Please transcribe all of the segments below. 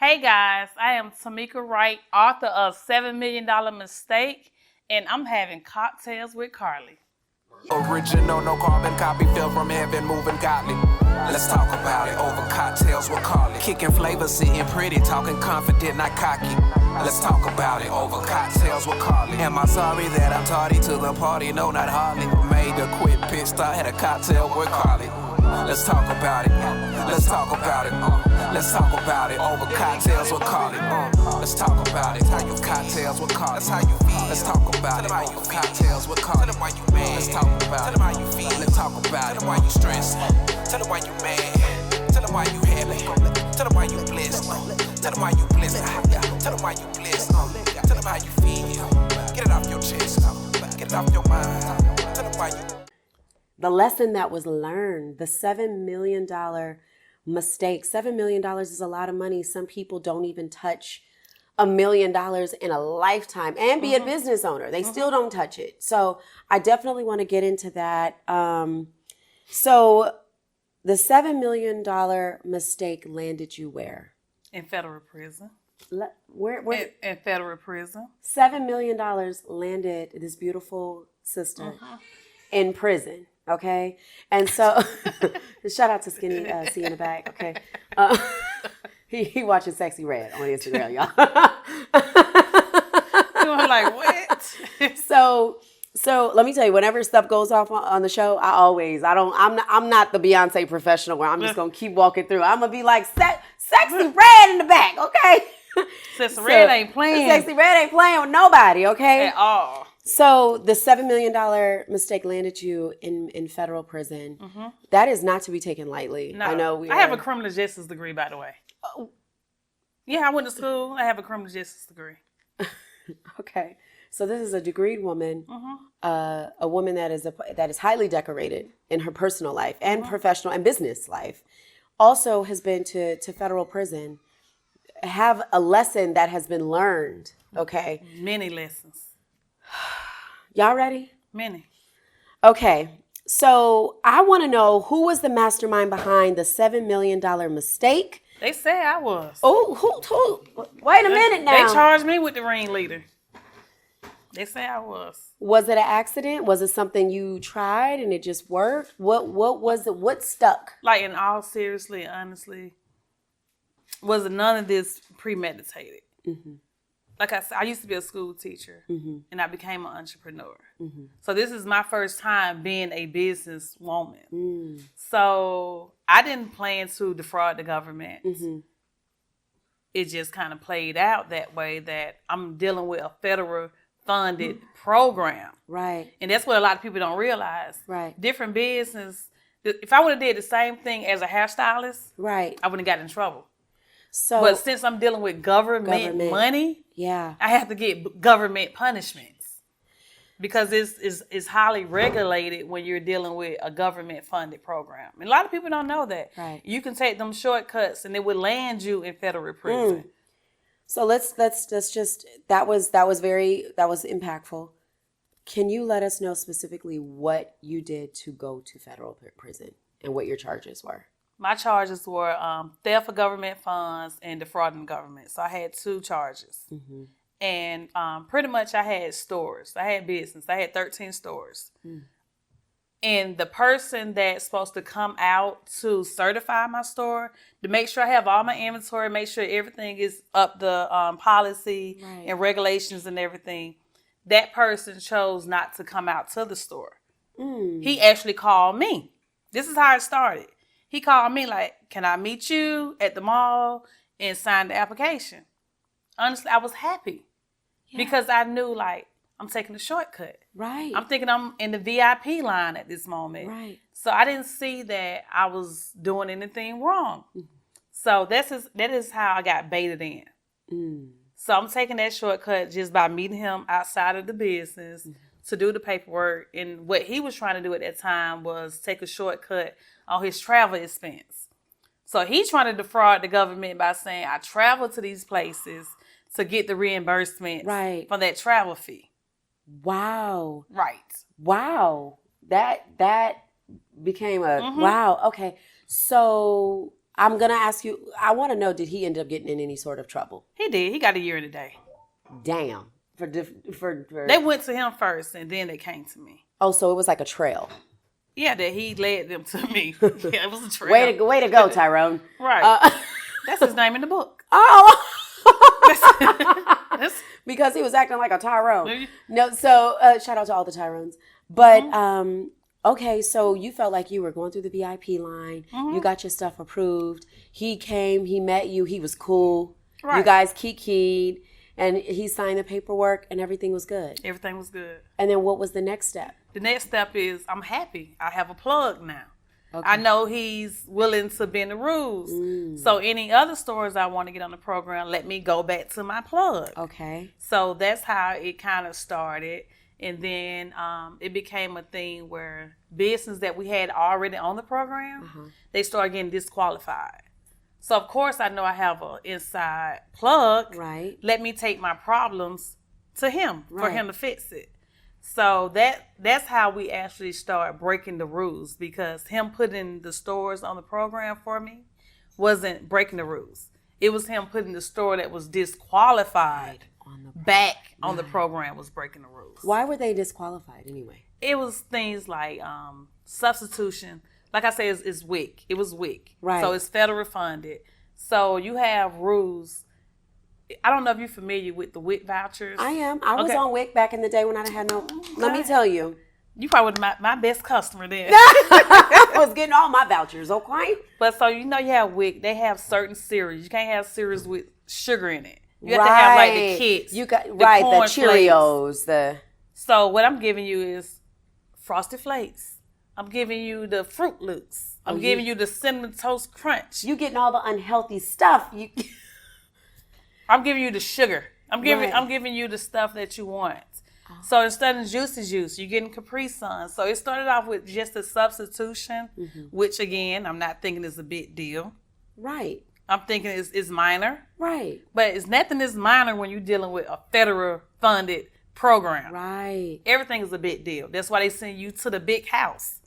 Hey guys, I am Tamika Wright, author of $7 Million Mistake, and I'm having cocktails with Carly. Original, no carbon copy, fell from heaven, moving godly. Let's talk about it over cocktails with Carly. Kicking flavor, sitting pretty, talking confident, not cocky. Let's talk about it over cocktails with Carly. Am I sorry that I'm tardy to the party? No, not hardly. Made a quick pit stop, had a cocktail with Carly. Let's talk about it. Let's talk about it. Let's talk about it over cocktails with Carly. Let's talk about it. How you cocktails with Carly. That's how you feel. Let's talk about it over cocktails with Carly. Tell them why you mad. Let's talk about it. Tell them how you feel. Let's talk about it. Tell them why you stressed. Tell them why you mad. Tell them why you happy. Tell them why you blessed. Tell them why you blessed. Tell them why you blessed. Tell them how you feel. Get it off your chest. Get it off your mind. Tell them why you. The lesson that was learned, the $7 million mistake. $7 million is a lot of money. Some people don't even touch $1 million in a lifetime and be a business owner. They still don't touch it. So I definitely want to get into that. So the $7 million mistake landed you where? In federal prison. Where? In federal prison. $7 million landed this beautiful sister in prison. Okay, and so shout out to Skinny C in the back. Okay, he watching Sexy Red on Instagram, y'all. You were like, what? So let me tell you, whenever stuff goes off on the show, I'm not the Beyonce professional where I'm just gonna keep walking through. I'm gonna be like Sexy Red in the back, okay? Sexy Red ain't playing. Sexy Red ain't playing with nobody, okay? At all. So the $7 million mistake landed you in federal prison. Mm-hmm. That is not to be taken lightly. No. I know I have a criminal justice degree, by the way. Oh. Yeah, I went to school. I have a criminal justice degree. Okay. So this is a degreed woman, a woman that is highly decorated in her personal life and professional and business life. Also has been to federal prison. Have a lesson that has been learned. Okay. Many lessons. Y'all ready? Many. Okay, so I want to know who was the mastermind behind the $7 million mistake. They say I was. Oh, who? Wait a minute now. They charged me with the ringleader. They say I was. Was it an accident? Was it something you tried and it just worked? What was it? What stuck? Like, in all seriously, honestly, was none of this premeditated. Mm-hmm. Like I said, I used to be a school teacher, and I became an entrepreneur. Mm-hmm. So this is my first time being a business woman. Mm. So I didn't plan to defraud the government. Mm-hmm. It just kind of played out that way, that I'm dealing with a federal funded program. Right. And that's what a lot of people don't realize. Right. Different business. If I would have did the same thing as a hairstylist, right, I wouldn't have got in trouble. So, but since I'm dealing with government money, yeah, I have to get government punishments because it's highly regulated when you're dealing with a government-funded program. And a lot of people don't know that. Right. You can take them shortcuts, and it would land you in federal prison. So let's just that was impactful. Can you let us know specifically what you did to go to federal prison and what your charges were? My charges were theft of government funds and defrauding the government. So I had 2 charges. Mm-hmm. And pretty much I had stores. I had business. I had 13 stores. Mm. And the person that's supposed to come out to certify my store, to make sure I have all my inventory, make sure everything is up the policy and regulations and everything, that person chose not to come out to the store. Mm. He actually called me. This is how it started. He called me like, can I meet you at the mall and sign the application? Honestly, I was happy because I knew, like, I'm taking a shortcut. Right. I'm thinking I'm in the VIP line at this moment. Right. So I didn't see that I was doing anything wrong. Mm. So that is how I got baited in. Mm. So I'm taking that shortcut just by meeting him outside of the business to do the paperwork. And what he was trying to do at that time was take a shortcut on his travel expense. So he's trying to defraud the government by saying, I travel to these places to get the reimbursement for that travel fee. Wow. Right. Wow. That became a wow. Okay. So I'm going to ask you, I want to know, did he end up getting in any sort of trouble? He did. He got a year and a day. Damn. They went to him first, and then they came to me. Oh, so it was like a trail. Yeah, that he led them to me. Yeah, it was a trail. Way to go, Tyrone. Right. That's his name in the book. Oh! That's, because he was acting like a Tyrone. Maybe. No, so shout out to all the Tyrones. But, okay, so you felt like you were going through the VIP line. You got your stuff approved. He came, he met you, he was cool. Right. You guys kikied, and he signed the paperwork, and everything was good. Everything was good. And then what was the next step? The next step is I'm happy. I have a plug now. Okay. I know he's willing to bend the rules. So any other stores I want to get on the program, let me go back to my plug. Okay. So that's how it kind of started. And then it became a thing where business that we had already on the program, they started getting disqualified. So, of course, I know I have an inside plug. Right. Let me take my problems to him for him to fix it. So that's how we actually start breaking the rules, because him putting the stores on the program for me wasn't breaking the rules. It was him putting the store that was disqualified back on the program was breaking the rules. Why were they disqualified anyway? It was things like substitution. Like I said, it's WIC. It was WIC. Right. So it's federal funded. So you have rules. I don't know if you're familiar with the WIC vouchers. I am. I was on WIC back in the day when I had no. Let me tell you. You probably were my best customer then. I was getting all my vouchers, okay? But so you have WIC. They have certain cereals. You can't have cereals with sugar in it. You have to have like the kits. You got the Cheerios, flakes. So what I'm giving you is Frosted Flakes. I'm giving you the Fruit Loops. I'm giving you the Cinnamon Toast Crunch. You getting all the unhealthy stuff. I'm giving you the sugar. I'm giving you the stuff that you want. So instead of Juicy Juice, you're getting Capri Sun. So it started off with just a substitution, which again, I'm not thinking is a big deal. Right. I'm thinking it's minor. Right. But it's nothing is minor when you're dealing with a federal funded program. Right. Everything is a big deal. That's why they send you to the big house.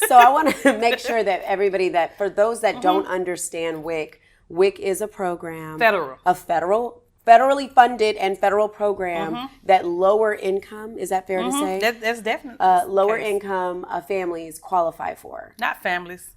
So I want to make sure that everybody, that for those that don't understand WIC is a program. Federally funded and federal program that lower income, is that fair to say? That's definitely lower income families qualify for. Not families.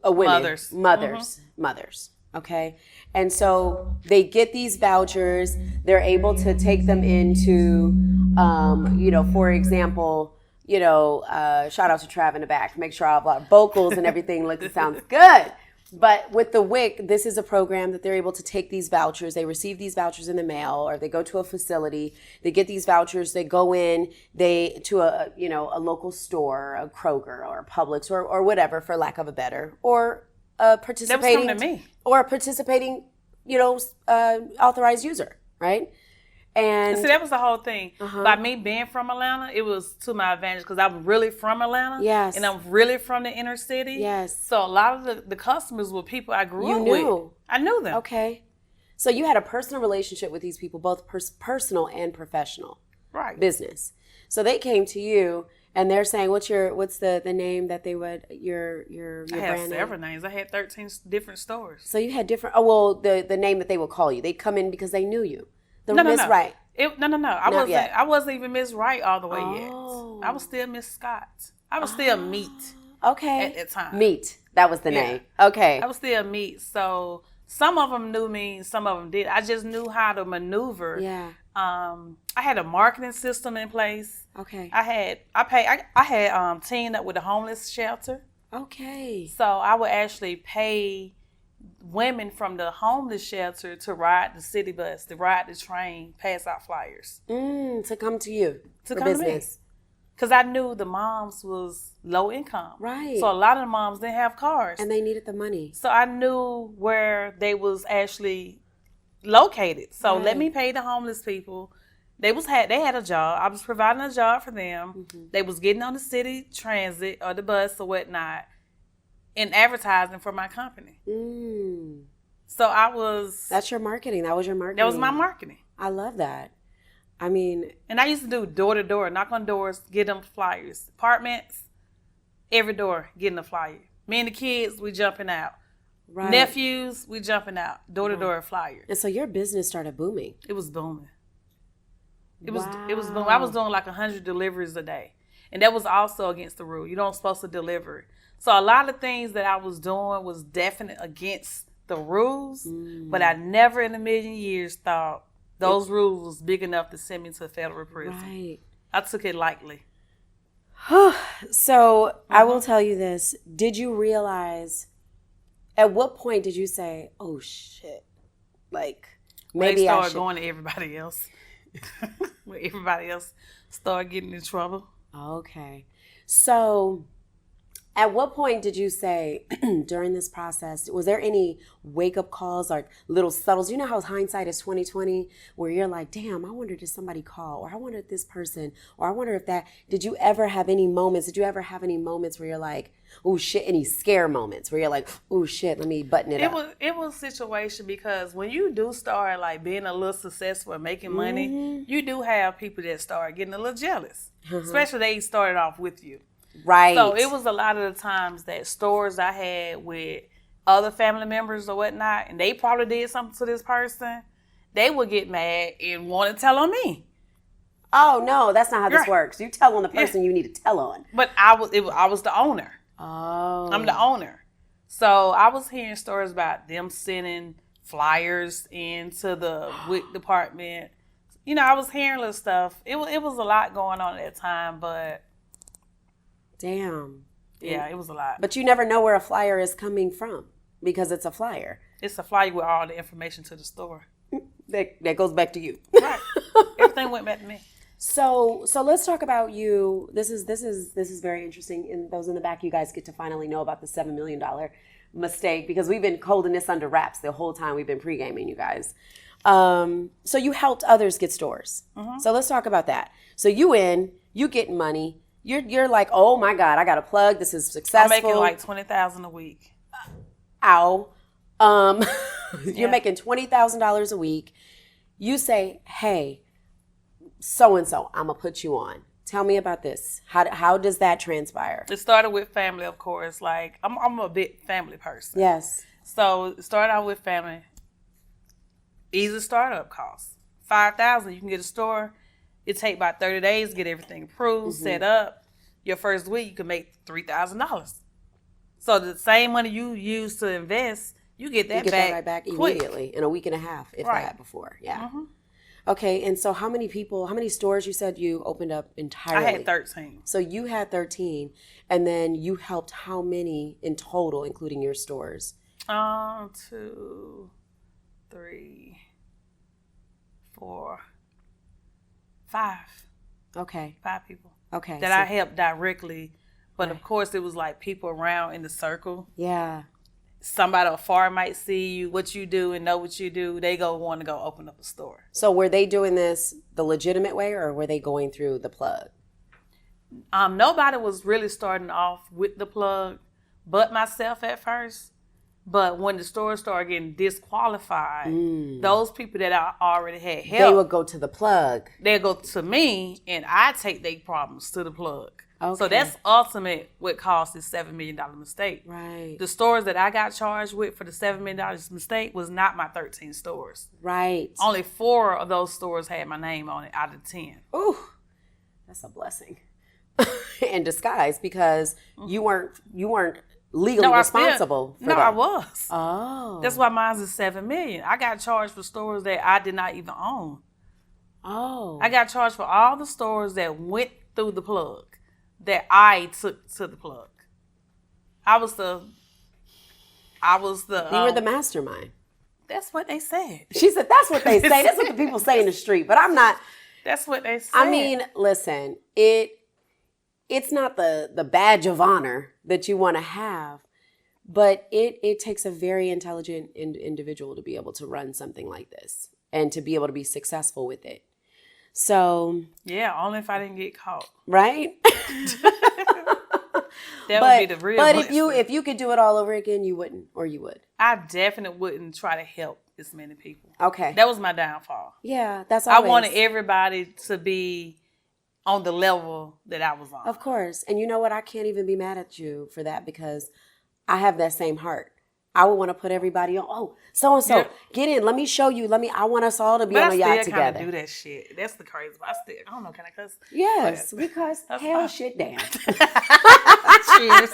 Women. Mothers. Okay. And so they get these vouchers. They're able to take them into, for example, shout out to Trav in the back. Make sure all our vocals and everything sounds good. But with the WIC, this is a program that they're able to take these vouchers. They receive these vouchers in the mail, or they go to a facility. They get these vouchers. They go in to a local store, a Kroger or a Publix or whatever, for lack of a better, or participating authorized user, right? And see, that was the whole thing. By me being from Atlanta, it was to my advantage because I'm really from Atlanta. Yes. And I'm really from the inner city. Yes. So a lot of the customers were people I grew up with. I knew them. Okay. So you had a personal relationship with these people, both personal and professional. Right. Business. So they came to you and they're saying, what's the name that they would, your I had brand several name? names. I had 13 different stores. So you had different, the name that they would call you. They'd come in because they knew you. Miss Wright. I wasn't even Miss Wright all the way yet. Oh. I was still Miss Scott. I was still Meat. Okay. At that time. Meat. That was the name. Okay. I was still Meat. So some of them knew me, some of them did. I just knew how to maneuver. Yeah. I had a marketing system in place. Okay. I had teamed up with a homeless shelter. Okay. So I would actually pay women from the homeless shelter to ride the city bus, to ride the train, pass out flyers. To come to you. To for come business. to me. Because I knew the moms was low income. Right. So a lot of the moms didn't have cars. And they needed the money. So I knew where they was actually located. So let me pay the homeless people. They had a job. I was providing a job for them. They was getting on the city transit or the bus or whatnot and advertising for my company. So That's your marketing. That was your marketing. That was my marketing. I love that. I mean. And I used to do door to door, knock on doors, get them flyers. Apartments, every door, getting a flyer. Me and the kids, we jumping out. Right. Nephews, we jumping out. Door-to-door flyers. And so your business started booming. It was booming. It was booming. Wow. I was doing like 100 deliveries a day. And that was also against the rule. You don't supposed to deliver it. So a lot of things that I was doing was definitely against the rules, but I never in a million years thought those rules was big enough to send me to federal prison. Right. I took it lightly. So I will tell you this. Did you realize, at what point did you say, oh shit, like maybe They I started should. going to everybody else. When everybody else started getting in trouble. Okay. So at what point did you say during this process, was there any wake-up calls or little subtles? You know how hindsight is 20/20, where you're like, damn, I wonder did somebody call, or I wonder if this person, or I wonder if that. Did you ever have any moments? Did you ever have any moments where you're like, oh shit, any scare moments where you're like, oh shit, let me button it up? It was a situation because when you do start like being a little successful and making money, you do have people that start getting a little jealous, especially they started off with you. Right. So it was a lot of the times that stores I had with other family members or whatnot, and they probably did something to this person, they would get mad and want to tell on me. Oh no, that's not how this Right. works. You tell on the person you need to tell on. But I was the owner. Oh. I'm the owner. So I was hearing stories about them sending flyers into the WIC department. You know, I was hearing little stuff. It was a lot going on at that time, but Damn. yeah, it was a lot. But you never know where a flyer is coming from because it's a flyer. It's a flyer with all the information to the store. That goes back to you. Right. Everything went back to me. So let's talk about you. This is very interesting. And those in the back, you guys get to finally know about the $7 million mistake because we've been holding this under wraps the whole time we've been pre-gaming, you guys. So you helped others get stores. So let's talk about that. So you getting money. You're like, oh my God, I got a plug. This is successful. I'm making like $20,000 a week. Ow. You're making $20,000 a week. You say, hey, so-and-so, I'm going to put you on. Tell me about this. How does that transpire? It started with family, of course. Like, I'm a big family person. Yes. So it started out with family. Easy startup costs. $5,000, you can get a store. It take about 30 days to get everything approved, set up. Your first week, you can make $3,000. So the same money you use to invest, you get that back right back quick. immediately in a week and a half, if Right. that before. Yeah. Okay, and so how many stores you said you opened up entirely? I had 13. So you had 13, and then you helped how many in total, including your stores? 2, 3, 4, 5. Okay. 5 people. Okay. That I helped directly. But of course, it was like people around in the circle. Yeah. Somebody afar might see you, what you do, and know what you do. They want to go open up a store. So were they doing this the legitimate way, or were they going through the plug? Nobody was really starting off with the plug but myself at first. But when the stores started getting disqualified, those people that I already had help, They would go to the plug. they'll go to me, and I take their problems to the plug. Okay. So that's ultimate what caused this $7 million mistake. Right. The stores that I got charged with for the $7 million mistake was not my 13 stores. Right. Only 4 of those stores had my name on it out of 10. Ooh, that's a blessing in disguise because you weren't legally responsible for that. I was. Oh. That's why mine's is $7 million. I got charged for stores that I did not even own. Oh. I got charged for all the stores that went through the plug, that I took to the plug. I was the. You were the mastermind. That's what they said. She said, that's what they say. That's what the people say in the street. But I'm not. That's what they said. I mean, listen, it's not the badge of honor that you want to have, but it takes a very intelligent individual to be able to run something like this and to be able to be successful with it. So. Yeah, only if I didn't get caught. Right? That would be the real But blessing. if you could do it all over again, you wouldn't, or you would. I definitely wouldn't try to help as many people. Okay. That was my downfall. Yeah, that's I always. wanted everybody to be on the level that I was on. Of course. And you know what? I can't even be mad at you for that because I have that same heart. I would want to put everybody on. Oh, so and so, Yeah. get in. Let me show you. I want us all to be But on a I yacht still kind of together. do that shit. That's the crazy part. I don't know, can I cuss? Yes, But because that's hell fine. shit damn. Cheers.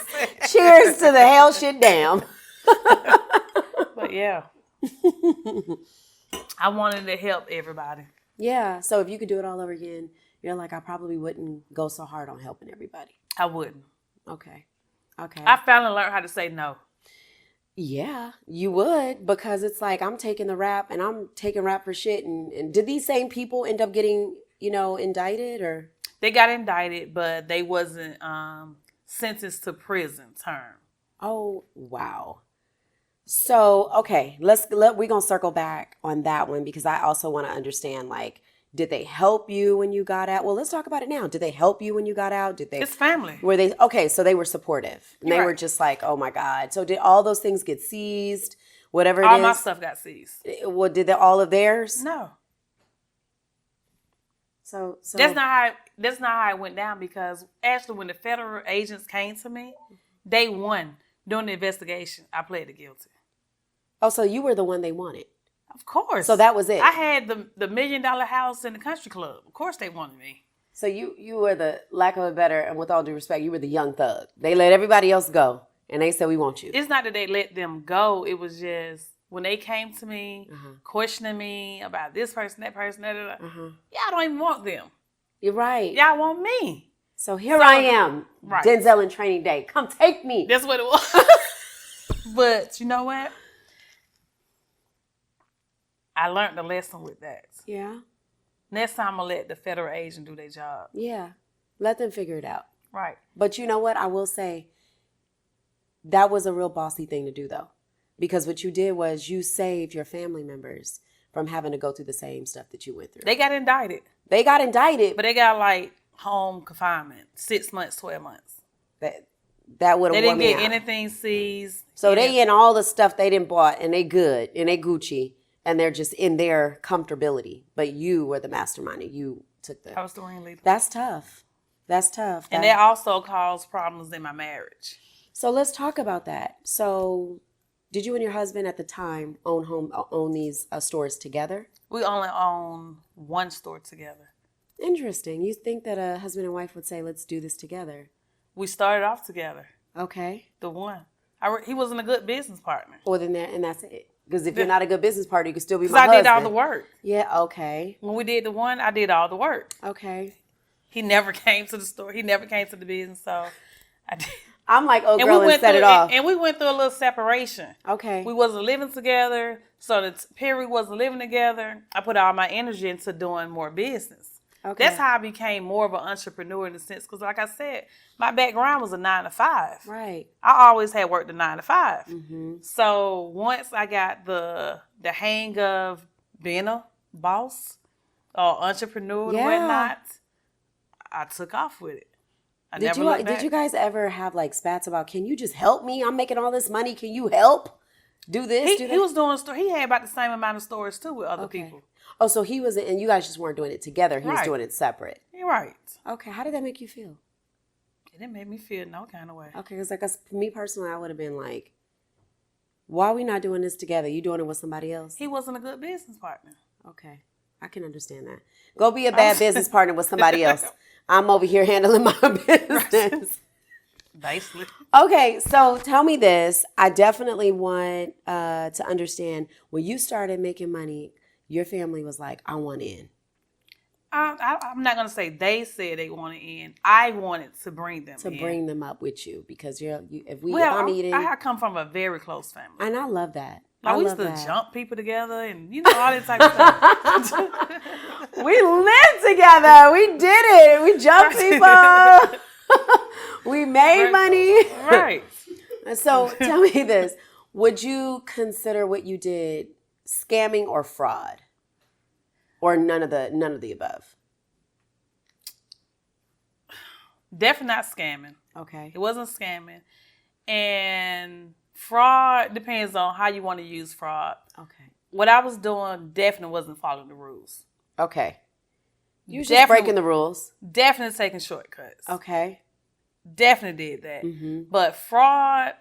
Cheers to the hell shit damn. But yeah. I wanted to help everybody. Yeah. So if you could do it all over again, you're like, I probably wouldn't go so hard on helping everybody. I wouldn't. Okay. I finally learned how to say no. Yeah, you would, because it's like I'm taking the rap and I'm taking rap for shit. And did these same people end up getting, indicted or? They got indicted, but they wasn't sentenced to prison term. Oh, wow. So, okay, we're going to circle back on that one because I also want to understand, like, did they help you when you got out? Well, let's talk about it now. Did they help you when you got out? Did they? It's family. Were they okay? So they were supportive. And they Right. were just like, "Oh my God!" So did all those things get seized? Whatever it All is. my stuff got seized. Well, did all of theirs? No. So That's not how it went down, because actually when the federal agents came to me, day one during the investigation, I pleaded guilty. Oh, so you were the one they wanted. Of course. So that was it. I had the $1 million house in the country club. Of course they wanted me. So you were the, lack of a better, and with all due respect, you were the young thug. They let everybody else go, and they said, we want you. It's not that they let them go. It was just when they came to me, questioning me about this person, that person, Y'all don't even want them. You're right. Y'all want me. So here I am, Right. Denzel in Training Day. Come take me. That's what it was. But you know what? I learned the lesson with that. Yeah. Next time, I'm going to let the federal agent do their job. Yeah. Let them figure it out. Right. But you know what? I will say that was a real bossy thing to do, though. Because what you did was you saved your family members from having to go through the same stuff that you went through. They got indicted. They got indicted. But they got like home confinement, 6 months, 12 months. That would have They didn't worn me get out. anything seized. So they in all the stuff they didn't bought, and they good, and they Gucci, and they're just in their comfortability. But you were the mastermind, and you took I was the ringleader. That's tough. That's tough. And that also caused problems in my marriage. So let's talk about that. So did you and your husband at the time own these stores together? We only own one store together. Interesting. You think that a husband and wife would say, let's do this together? We started off together. Okay. The one. He wasn't a good business partner. Well, then and that's it. Because if you're not a good business partner, you can still be my Because I husband. did all the work. Yeah, okay. When we did the one, I did all the work. Okay. He never came to the store. He never came to the business, so I did. I'm like, oh, girl, and set it off. And we went through a little separation. Okay. We wasn't living together, so the period wasn't living together. I put all my energy into doing more business. Okay. That's how I became more of an entrepreneur in a sense, because like I said, my background was a 9-to-5. Right. I always had worked a 9-to-5. Mm-hmm. So once I got the hang of being a boss or entrepreneur and whatnot, I took off with it. Did you guys ever have like spats about, can you just help me? I'm making all this money. Can you help? Do this, do that? He was doing store. He had about the same amount of stores too with other people. Oh, so he was, and you guys just weren't doing it together. He was Right. doing it separate. You're right. Okay. How did that make you feel? And it made me feel no kind of way. Okay. Because like me personally, I would have been like, why are we not doing this together? You doing it with somebody else? He wasn't a good business partner. Okay. I can understand that. Go be a bad business partner with somebody else. I'm over here handling my business. Basically. Okay, so tell me this. I definitely want to understand, when you started making money, your family was like, I want in. I'm not going to say they said they wanted in. I wanted to bring them in. To bring them up with you, because if Well, I'm eating. I come from a very close family. And I love that. Like, I we love used to that. jump people together and, all that type of stuff. We lived together. We did it. We jumped people. We made money. Right. So tell me this. Would you consider what you did scamming or fraud? Or none of the above? Definitely not scamming. Okay. It wasn't scamming. And fraud depends on how you want to use fraud. Okay. What I was doing definitely wasn't following the rules. Okay. You was just breaking the rules. Definitely taking shortcuts. Okay. Definitely did that. Mm-hmm. But fraud,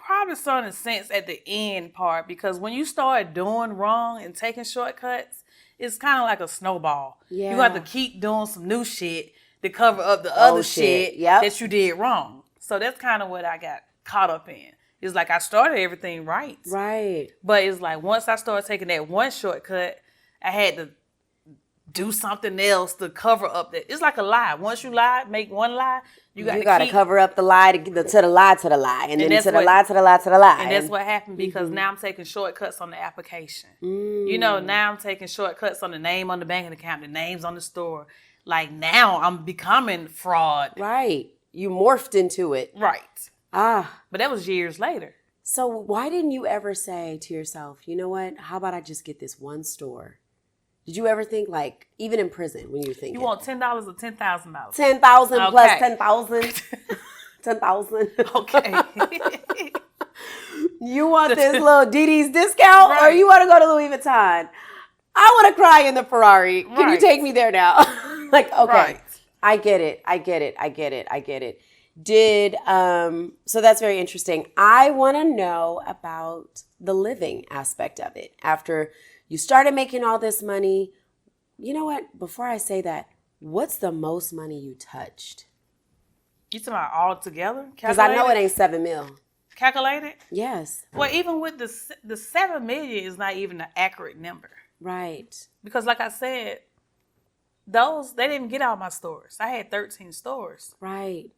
Probably starting to sense at the end part, because when you start doing wrong and taking shortcuts, it's kind of like a snowball. Yeah. You have to keep doing some new shit to cover up the other shit that you did wrong. So that's kind of what I got caught up in. It's like I started everything right. Right. But it's like once I started taking that one shortcut, I had to do something else to cover up that. It's like a lie. Once you lie, make one lie, you got to cover up the lie to the lie to the lie, and then to the lie to the lie to the lie. And that's what happened, because now I'm taking shortcuts on the application. You know, now I'm taking shortcuts on the name on the banking account, the names on the store. Like now I'm becoming fraud. Right. You morphed into it. Right. Ah. But that was years later. So why didn't you ever say to yourself, you know what? How about I just get this one store? Did you ever think, like, even in prison when you were thinking? You want $10 or $10,000? 10,000 plus 10,000. 10,000. Okay. You want this little Didi's discount, or you want to go to Louis Vuitton? I want to cry in the Ferrari. Can you take me there now? Like, okay. Right. I get it. So that's very interesting. I want to know about the living aspect of it. After you started making all this money, you know what? Before I say that, what's the most money you touched? You talking about all together? Because I know it ain't $7 million. Calculated? Yes. Well, even with the $7 million is not even an accurate number. Right. Because like I said, they didn't get all my stores. I had 13 stores. Right.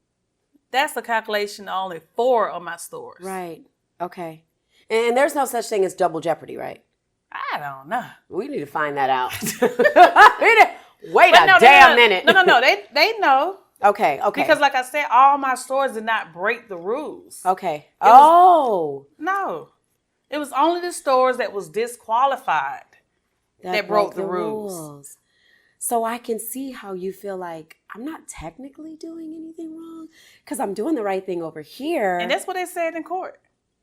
That's the calculation of only 4 of my stores. Right. Okay. And there's no such thing as double jeopardy, right? I don't know. We need to find that out. Wait a damn minute. No. They know. Okay. Because like I said, all my stores did not break the rules. Okay. No. It was only the stores that was disqualified that broke the rules. So I can see how you feel like I'm not technically doing anything wrong because I'm doing the right thing over here. And that's what they said in court.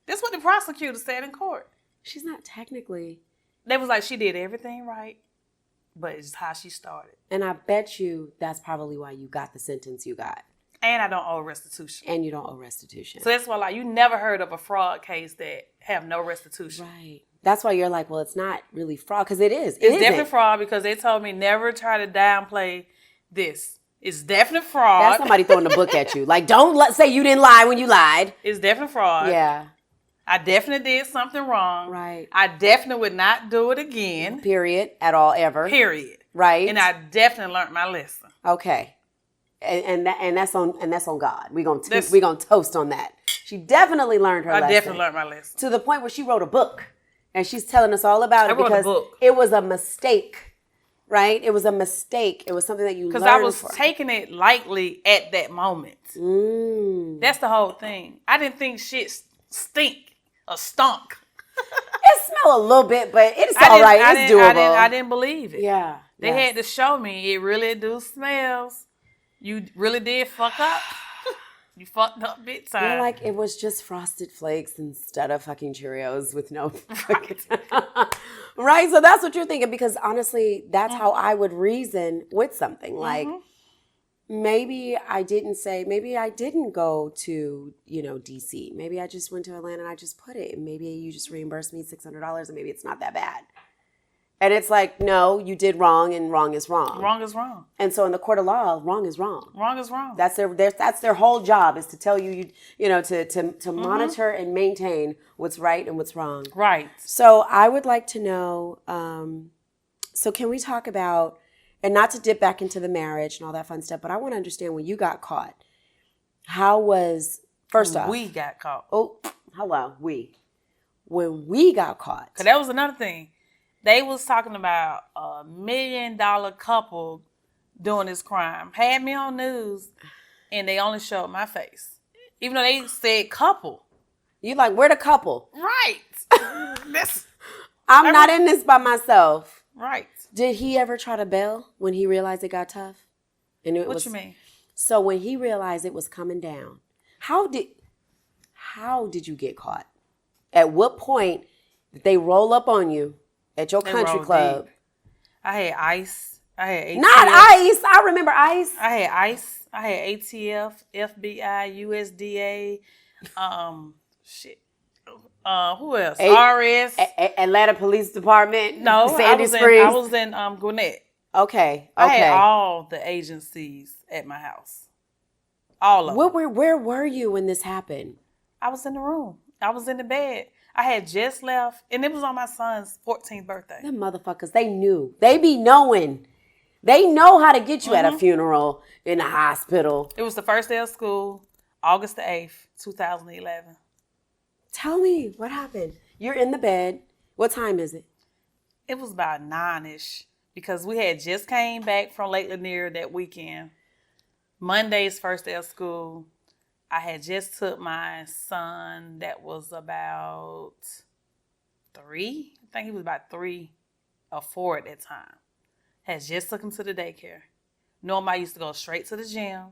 That's what the prosecutor said in court. She's not technically. They was like, she did everything right, but it's how she started. And I bet you that's probably why you got the sentence you got. And I don't owe restitution. And you don't owe restitution. So that's why, like, you never heard of a fraud case that have no restitution. Right. That's why you're like, well, it's not really fraud, because it is. It's definitely fraud, because they told me never try to downplay this. It's definitely fraud. That's somebody throwing the book at you. Like, don't say you didn't lie when you lied. It's definitely fraud. Yeah. I definitely did something wrong. Right. I definitely would not do it again. Period. At all, ever. Period. Right. And I definitely learned my lesson. Okay. And that's on God. We're gonna toast on that. She definitely learned her lesson. I definitely learned my lesson. To the point where she wrote a book. And she's telling us all about it because it was a mistake. Right? It was a mistake. It was something that you learned. Because I was taking it lightly at that moment. That's the whole thing. I didn't think shit stink or stunk. It smelled a little bit, but it's all right. It's doable. I didn't believe it. Yeah. They had to show me it really do smells. You really did fuck up. You fucked up big time. You're like, it was just Frosted Flakes instead of fucking Cheerios with no right? So that's what you're thinking, because honestly, that's how I would reason with something. Like, maybe I didn't go to, DC. Maybe I just went to Atlanta and I just put it. And maybe you just reimbursed me $600 and maybe it's not that bad. And it's like, no, you did wrong, and wrong is wrong. Wrong is wrong. And so in the court of law, wrong is wrong. Wrong is wrong. That's their whole job, is to tell you, to monitor and maintain what's right and what's wrong. Right. So I would like to know, so can we talk about, and not to dip back into the marriage and all that fun stuff, but I want to understand when you got caught, first off. We got caught. Oh, hello, when we got caught. Because that was another thing. They was talking about $1 million couple doing this crime. Had me on news, and they only showed my face. Even though they said couple. You like, we're the couple. Right. I'm not in this by myself. Right. Did he ever try to bail when he realized it got tough? What you mean? So when he realized it was coming down, how did you get caught? At what point did they roll up on you? At your country club. Deep. I had ICE. I had ATF. Not ICE. I remember ICE. I had ICE. I had ATF, FBI, USDA. Who else? RS. Atlanta Police Department. No, Sandy Springs. I was in Gwinnett. Okay. I had all the agencies at my house. All of them. Where were you when this happened? I was in the room. I was in the bed. I had just left, and it was on my son's 14th birthday. Them motherfuckers, they knew. They be knowing. They know how to get you at a funeral, in a hospital. It was the first day of school, August the 8th, 2011. Tell me, what happened? You're in the bed. What time is it? It was about 9-ish because we had just came back from Lake Lanier that weekend. Monday's first day of school. I had just took my son that was about 3. I think he was about 3 or 4 at that time. Had just took him to the daycare. Normally I used to go straight to the gym.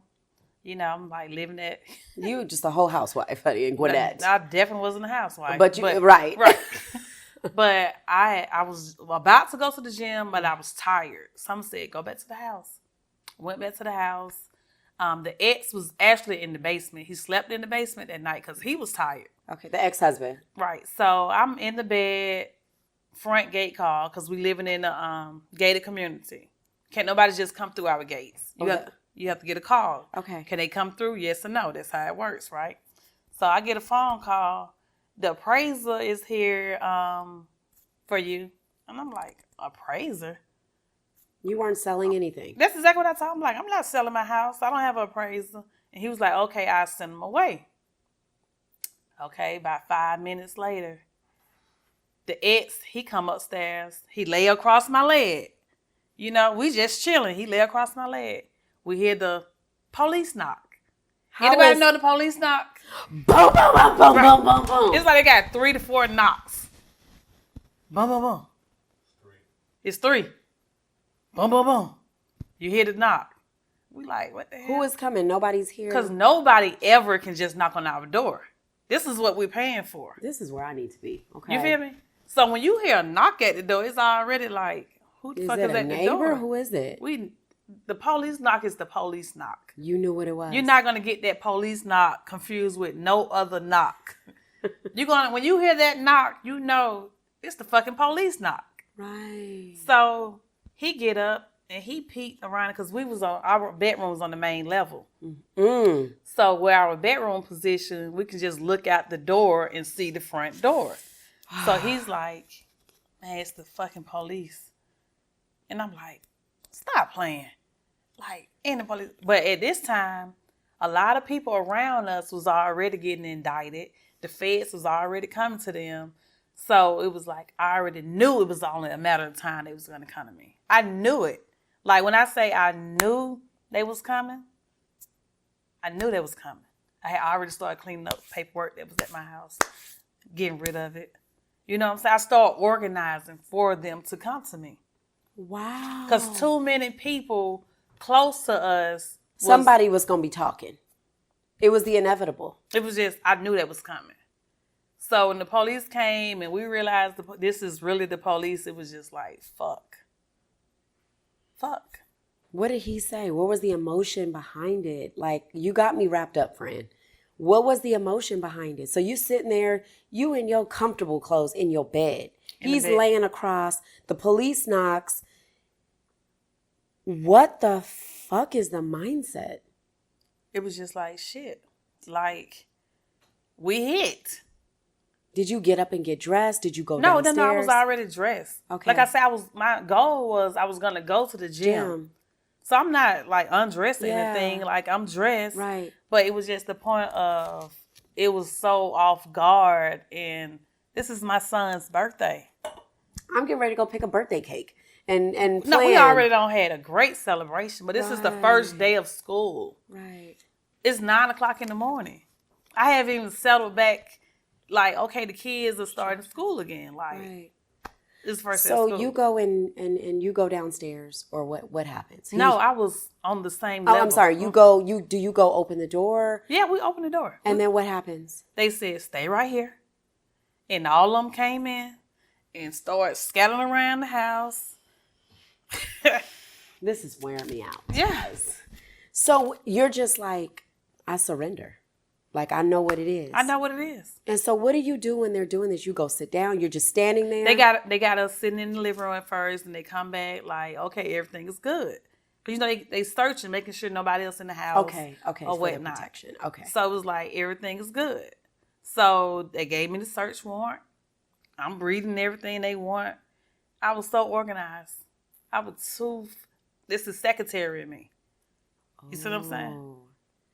You know, I'm like living that. You just a whole housewife, honey, in Gwinnett. I definitely wasn't a housewife. But right. But I was about to go to the gym, but I was tired. Some said, go back to the house. Went back to the house. The ex was actually in the basement. He slept in the basement that night because he was tired. Okay, the ex-husband. Right. So I'm in the bed, front gate call, because we living in a gated community. Can't nobody just come through our gates. You have to get a call. Okay. Can they come through? Yes or no. That's how it works, right? So I get a phone call. The appraiser is here for you. And I'm like, appraiser? You weren't selling anything. That's exactly what I told him. Like, I'm not selling my house. I don't have an appraiser. And he was like, okay, I'll send him away. Okay, about 5 minutes later, the ex, he come upstairs. He lay across my leg. You know, we just chilling. He lay across my leg. We hear the police knock. Anybody know the police knock? Boom, boom, boom, boom, Right. boom, boom, boom. It's like they got 3 to 4 knocks. Boom, boom, boom. It's 3. Boom, boom, boom. You hear the knock. We like, what the hell? Who is coming? Nobody's here. Because nobody ever can just knock on our door. This is what we're paying for. This is where I need to be. Okay. You feel me? So when you hear a knock at the door, it's already like, who the fuck is at the door? Who is it? The police knock is the police knock. You knew what it was. You're not gonna get that police knock confused with no other knock. When you hear that knock, you know it's the fucking police knock. Right. So he get up and he peeked around because our bedroom was on the main level. Mm. So where our bedroom position, we can just look out the door and see the front door. So he's like, man, it's the fucking police. And I'm like, stop playing. Like, in the police. But at this time, a lot of people around us was already getting indicted. The feds was already coming to them. So it was like, I already knew it was only a matter of time they was going to come to me. I knew it. Like, when I say I knew they was coming, I knew they was coming. I had already started cleaning up paperwork that was at my house, getting rid of it. You know what I'm saying? I started organizing for them to come to me. Wow. Because too many people close to us. Somebody was going to be talking. It was the inevitable. It was just, I knew that was coming. So when the police came and we realized this is really the police, it was just like, fuck. What did he say? What was the emotion behind it? Like, you got me wrapped up, friend. What was the emotion behind it? So you sitting there, you in your comfortable clothes in your bed. He's laying across. The police knocks. What the fuck is the mindset? It was just like, shit. Like, we hit. Did you get up and get dressed? Did you go downstairs? No, I was already dressed. Okay. Like I said, my goal was I was going to go to the gym. So I'm not like undressed or anything. Like, I'm dressed. Right. But it was just the point of it was so off guard. And this is my son's birthday. I'm getting ready to go pick a birthday cake and plan. No, we already don't had a great celebration. But this is the first day of school. Right. It's 9:00 in the morning. I haven't even settled back. Like, okay, the kids are starting school again. Like, right. It's first day of school. So you go and you go downstairs, or what happens? No, I was on the same level. Oh, I'm sorry. Do you go open the door? Yeah, we opened the door. And then what happens? They said, stay right here. And all of them came in and started scattering around the house. This is wearing me out. Yes. So you're just like, I surrender. Like, I know what it is. I know what it is. And so what do you do when they're doing this? You go sit down? You're just standing there? They got us sitting in the living room at first, and they come back like, okay, everything is good. Because, you know, they searching, making sure nobody else in the house. Okay. Or whatnot. Protection. Okay. So it was like, everything is good. So they gave me the search warrant. I'm reading everything they want. I was so organized. This is secretary in me. You see what I'm saying?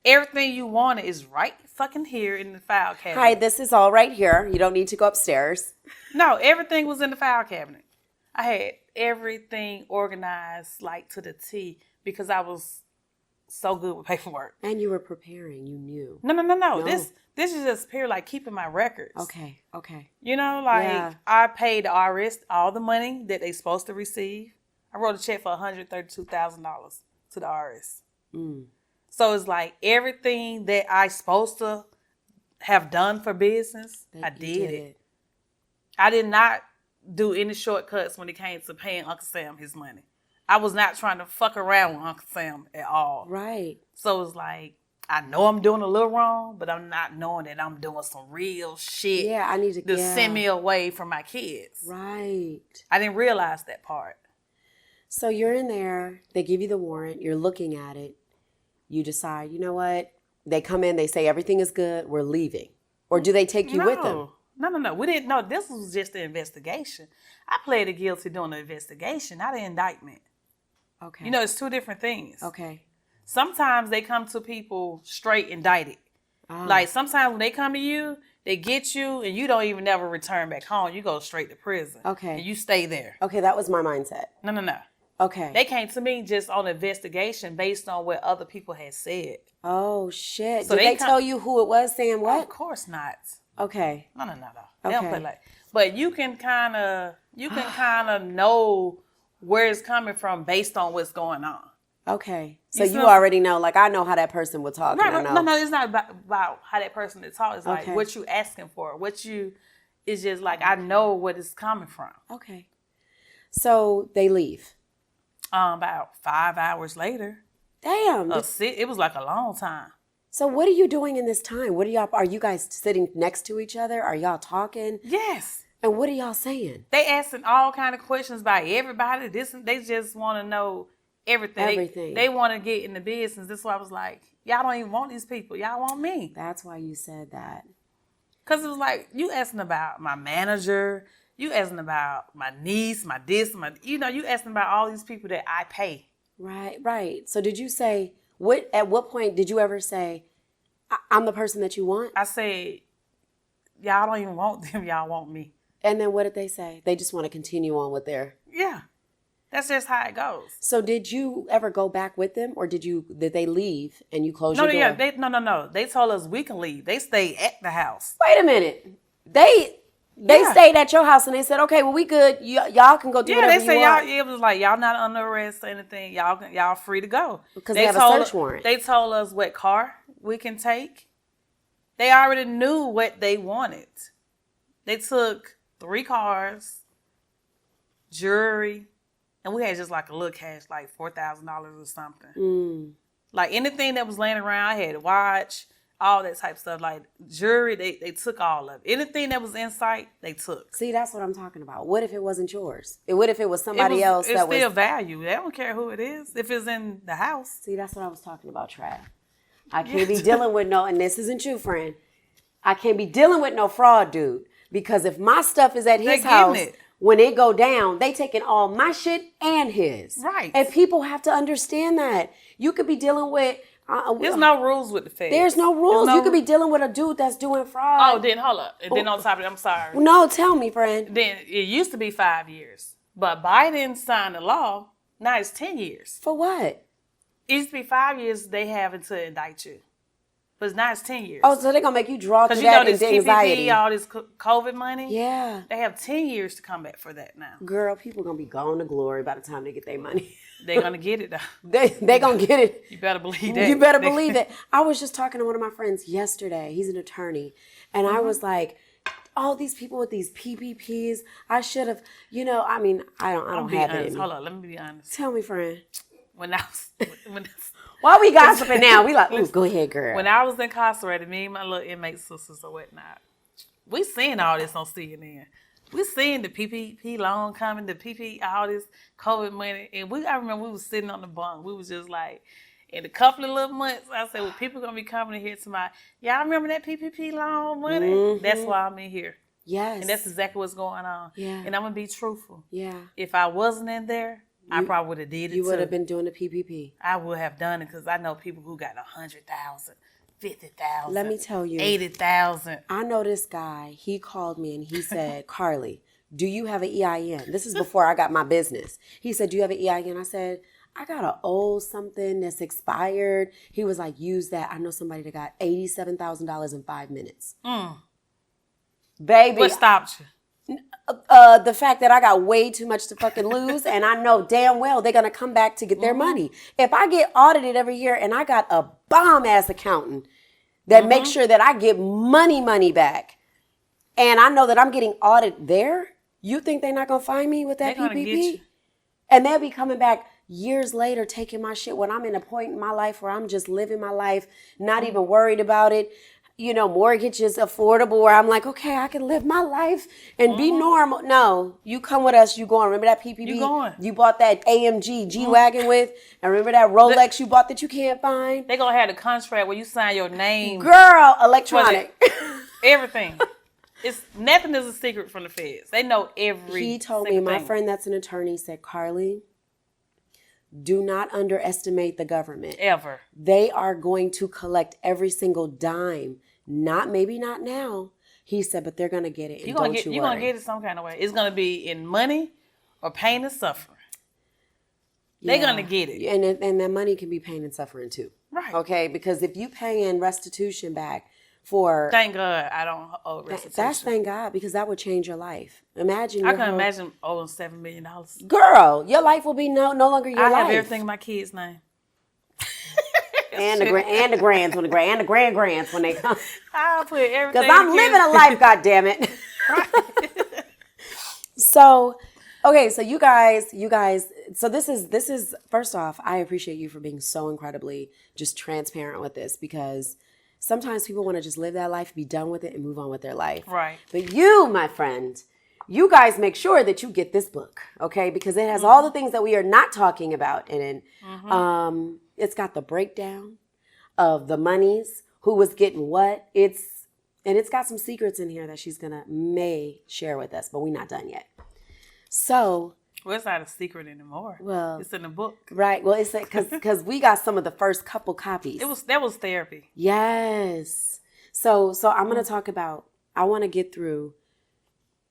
Everything you wanted is right fucking here in the file cabinet. Hi, this is all right here. You don't need to go upstairs. No, everything was in the file cabinet. I had everything organized like to the T because I was so good with paperwork. And you were preparing. You knew. No. This is just pure like keeping my records. Okay. You know, like I paid the IRS all the money that they supposed to receive. I wrote a check for $132,000 to the IRS. So it's like everything that I supposed to have done for business, I did it. I did not do any shortcuts when it came to paying Uncle Sam his money. I was not trying to fuck around with Uncle Sam at all. Right. So it's like, I know I'm doing a little wrong, but I'm not knowing that I'm doing some real shit. Yeah, I need to send me away from my kids. Right. I didn't realize that part. So you're in there, they give you the warrant, you're looking at it. You decide, you know what? They come in, they say everything is good, we're leaving. Or do they take you with them? No. We didn't know. This was just the investigation. I pleaded guilty during the investigation, not the indictment. Okay. You know, it's two different things. Okay. Sometimes they come to people straight indicted. Like sometimes when they come to you, they get you and you don't even never return back home. You go straight to prison. Okay. And you stay there. Okay, that was my mindset. No. Okay. They came to me just on investigation based on what other people had said. Oh, shit. So Did they tell you who it was saying what? Of course not. Okay. No. They don't play like. But you can kind of know where it's coming from based on what's going on. Okay. So you already know, like, I know how that person would talk. No, it's not about how that person would talk. It's like what you asking for. It's just like, I know what it's coming from. Okay. So they leave. About 5 hours later. Damn. It was like a long time. So what are you doing in this time? Are you guys sitting next to each other? Are y'all talking? Yes. And what are y'all saying? They asking all kind of questions about everybody. They just want to know everything. They want to get in the business. That's why I was like, y'all don't even want these people. Y'all want me. That's why you said that. Because it was like, you asking about my manager. You asking about my niece, you asking about all these people that I pay. Right. So did you say, at what point did you ever say, I'm the person that you want? I said, y'all don't even want them, y'all want me. And then what did they say? They just want to continue on with their... Yeah. That's just how it goes. So did you ever go back with them, or did they leave and you closed your door? No. They told us we can leave. They stayed at the house. Wait a minute. They stayed at your house and they said, okay, well, we good. Y'all can go do whatever you want. It was like, y'all not under arrest or anything. Y'all free to go. Because they have a search warrant. They told us what car we can take. They already knew what they wanted. They took 3 cars, jewelry, and we had just like a little cash, like $4,000 or something. Like anything that was laying around, I had a watch, all that type of stuff. Like jewelry, they took all of it. Anything that was in sight, they took. See, that's what I'm talking about. What if it wasn't yours? What if it was somebody else that was... It's still value. They don't care who it is if it's in the house. See, that's what I was talking about, Trav. I can't be dealing with and this isn't you, friend. I can't be dealing with no fraud dude. Because if my stuff is at his house, when it go down, they taking all my shit and his. Right. And people have to understand that. You could be dealing with... There's no rules with the Fed. There's no rules. You could be dealing with a dude that's doing fraud. Oh, then hold up. And then on top of it, I'm sorry. No, tell me, friend. Then it used to be 5 years. But Biden signed the law. Now it's 10 years. For what? It used to be 5 years they have until indict you. But now it's 10 years. Oh, so they're going to make you draw through that this anxiety. PPP, all this COVID money. Yeah. They have 10 years to come back for that now. Girl, people going to be going to glory by the time they get their money. They're going to get it, though. They going to get it. You better believe that. You better believe it. I was just talking to one of my friends yesterday. He's an attorney. And I was like, all these people with these PPPs, I should have, I don't have it. Hold on, let me be honest. Tell me, friend. when I was Why we gossiping now? We like, ooh, go ahead, girl. when I was incarcerated, me and my little inmate sisters or whatnot, we seen all this on CNN. We seen the PPP loan coming, the PP, all this COVID money, and I remember we was sitting on the bunk. We was just like, in a couple of little months, I said, well, people gonna be coming in here to y'all remember that PPP loan money? Mm-hmm. That's why I'm in here. Yes. And that's exactly what's going on. Yeah. And I'm gonna be truthful. Yeah. If I wasn't in there, I probably would have did it too. You would have been doing the PPP. I would have done it because I know people who got 100,000, 50,000. Let me tell you. 80,000. I know this guy. He called me and he said, Carly, do you have an EIN? This is before I got my business. He said, do you have an EIN? I said, I got an old something that's expired. He was like, use that. I know somebody that got $87,000 in 5 minutes. Baby. What stopped you? The fact that I got way too much to fucking lose, and I know damn well they're gonna come back to get their money. If I get audited every year and I got a bomb ass accountant that makes sure that I get money back, and I know that I'm getting audited there, you think they're not gonna find me with that PPP? And they'll be coming back years later taking my shit when I'm in a point in my life where I'm just living my life, not even worried about it. You know, mortgage is affordable where I'm like, okay, I can live my life and be normal. No, you come with us, you going. Remember that PPP you going. You bought that AMG G-Wagon with? And remember that Rolex you bought that you can't find? They're going to have the contract where you sign your name. Girl, electronic. Everything. Nothing is a secret from the feds. They know every He told me, my friend that's an attorney said, Carly, do not underestimate the government. Ever. They are going to collect every single dime. Maybe not now. He said, but they're going to get it. You're going to get it some kind of way. It's going to be in money or pain and suffering. They're going to get it. And that money can be pain and suffering too. Right. Okay, because if you paying restitution back for... Thank God I don't owe restitution. That's thank God, because that would change your life. Imagine I can imagine owing $7 million. Girl, your life will be no longer your life. I have everything in my kids' name. and the grands when the grand-grands when they come. I'll put everything. Because I'm living a life, goddammit. Right. So you guys, so this is first off, I appreciate you for being so incredibly just transparent with this, because sometimes people want to just live that life, be done with it, and move on with their life. Right. But you, my friend, you guys make sure that you get this book, okay? Because it has all the things that we are not talking about in it. It's got the breakdown of the monies, who was getting what. It's got some secrets in here that she's may share with us, but we're not done yet. So... Well, it's not a secret anymore. Well, it's in the book. Right. Well, it's because we got some of the first couple copies. That was therapy. Yes. So I'm going to talk about, I want to get through,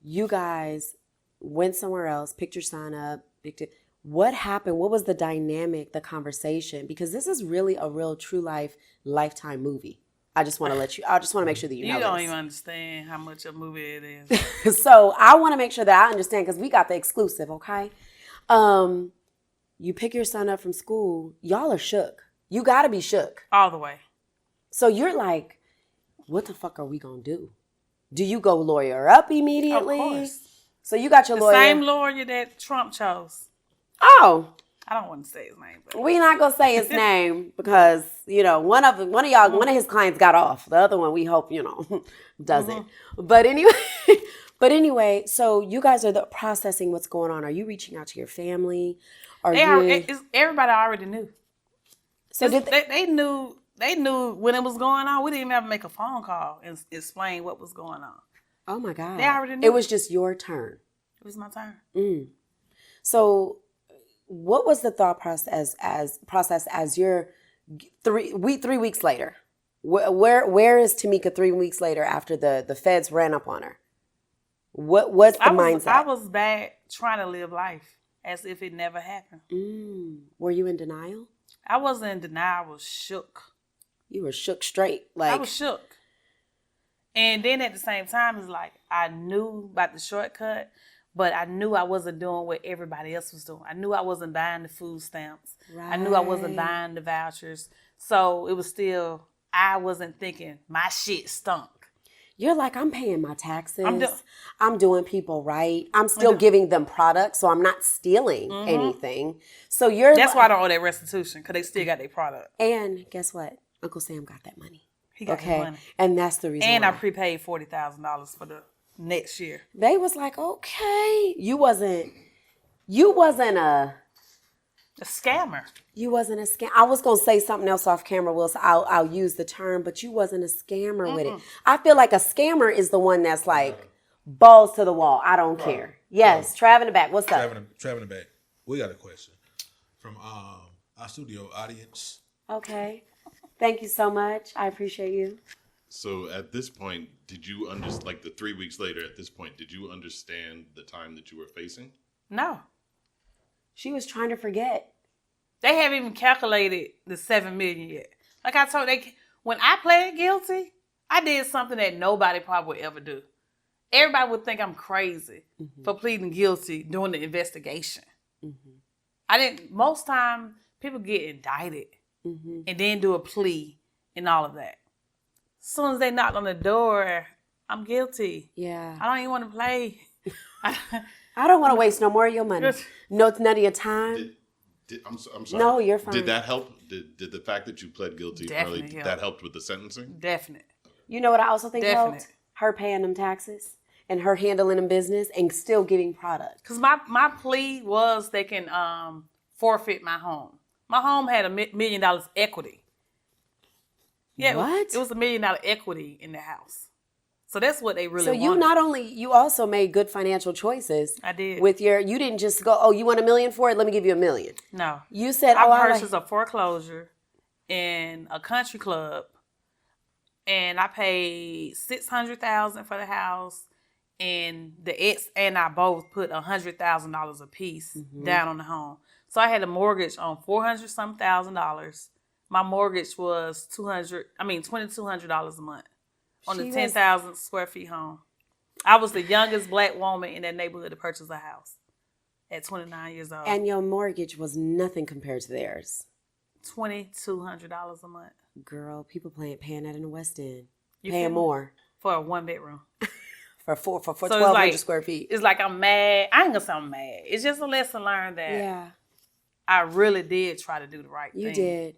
you guys went somewhere else, picked your son up, what happened? What was the dynamic, the conversation? Because this is really a real true life, lifetime movie. I just want to make sure that you know You don't this. even understand how much a movie it is. So I want to make sure that I understand, because we got the exclusive, okay? You pick your son up from school. Y'all are shook. You got to be shook. All the way. So you're like, what the fuck are we going to do? Do you go lawyer up immediately? Of course. So you got your lawyer. The same lawyer that Trump chose. Oh. I don't want to say his name. But. We're not going to say his name because, one of his clients got off. The other one, we hope, doesn't. But anyway, so you guys are processing what's going on. Are you reaching out to your family? Everybody already knew. So they knew when it was going on. We didn't even have to make a phone call and explain what was going on. Oh my God. They already knew. It was just your turn. It was my turn. So what was the thought process as you're 3 weeks later? Where is Tamika 3 weeks later after the feds ran up on her? What's the mindset? I was back trying to live life as if it never happened. Were you in denial? I wasn't in denial. I was shook. You were shook straight. I was shook. And then at the same time, it's like I knew about the shortcut, but I knew I wasn't doing what everybody else was doing. I knew I wasn't buying the food stamps. Right. I knew I wasn't buying the vouchers. So it was still, I wasn't thinking my shit stunk. You're like, I'm paying my taxes. I'm I'm doing people right. I'm still giving them products, so I'm not stealing anything. So That's why I don't owe that restitution, because they still got their product. And guess what? Uncle Sam got that money. He got his money. And that's the reason And why. I prepaid $40,000 for the next year. They was like, okay. You wasn't a scammer. You wasn't a scam. I was gonna say something else off camera, Will. So I'll use the term, but you wasn't a scammer with it. I feel like a scammer is the one that's like balls to the wall. I don't care. Yes, Trav in the back. What's up? Trav in the back. We got a question from our studio audience. Okay. Thank you so much. I appreciate you. So at this point, did you understand? Like the 3 weeks later, at this point, did you understand the time that you were facing? No. She was trying to forget. They haven't even calculated the $7 million yet. Like I told when I pled guilty, I did something that nobody probably would ever do. Everybody would think I'm crazy for pleading guilty during the investigation. Most time people get indicted and then do a plea and all of that. As soon as they knocked on the door, I'm guilty. Yeah. I don't even want to play. I don't want to waste no more of your money. No, none of your time. I'm sorry. No, you're fine. Did that help? Did the fact that you pled guilty early, that helped with the sentencing? Definite. You know what I also think helped? Her paying them taxes and her handling them business and still getting product. Because my plea was they can forfeit my home. My home had $1 million equity. Yeah, what? It was $1 million equity in the house. So that's what they really wanted. So you also made good financial choices. I did. You didn't just go, oh, you want $1 million for it? Let me give you $1 million. No. You said, I purchased a foreclosure in a country club, and I paid $600,000 for the house, and the ex and I both put $100,000 a piece down on the home. So I had a mortgage on $400,000. My mortgage was $2,200 a month. On the 10,000 square feet home. I was the youngest black woman in that neighborhood to purchase a house at 29 years old. And your mortgage was nothing compared to theirs. $2,200 a month. Girl, people paying that in the West End. Paying more. For a 1-bedroom. for 1,200 square feet. It's like I'm mad. I ain't gonna say I'm mad. It's just a lesson learned that I really did try to do the right thing. You did.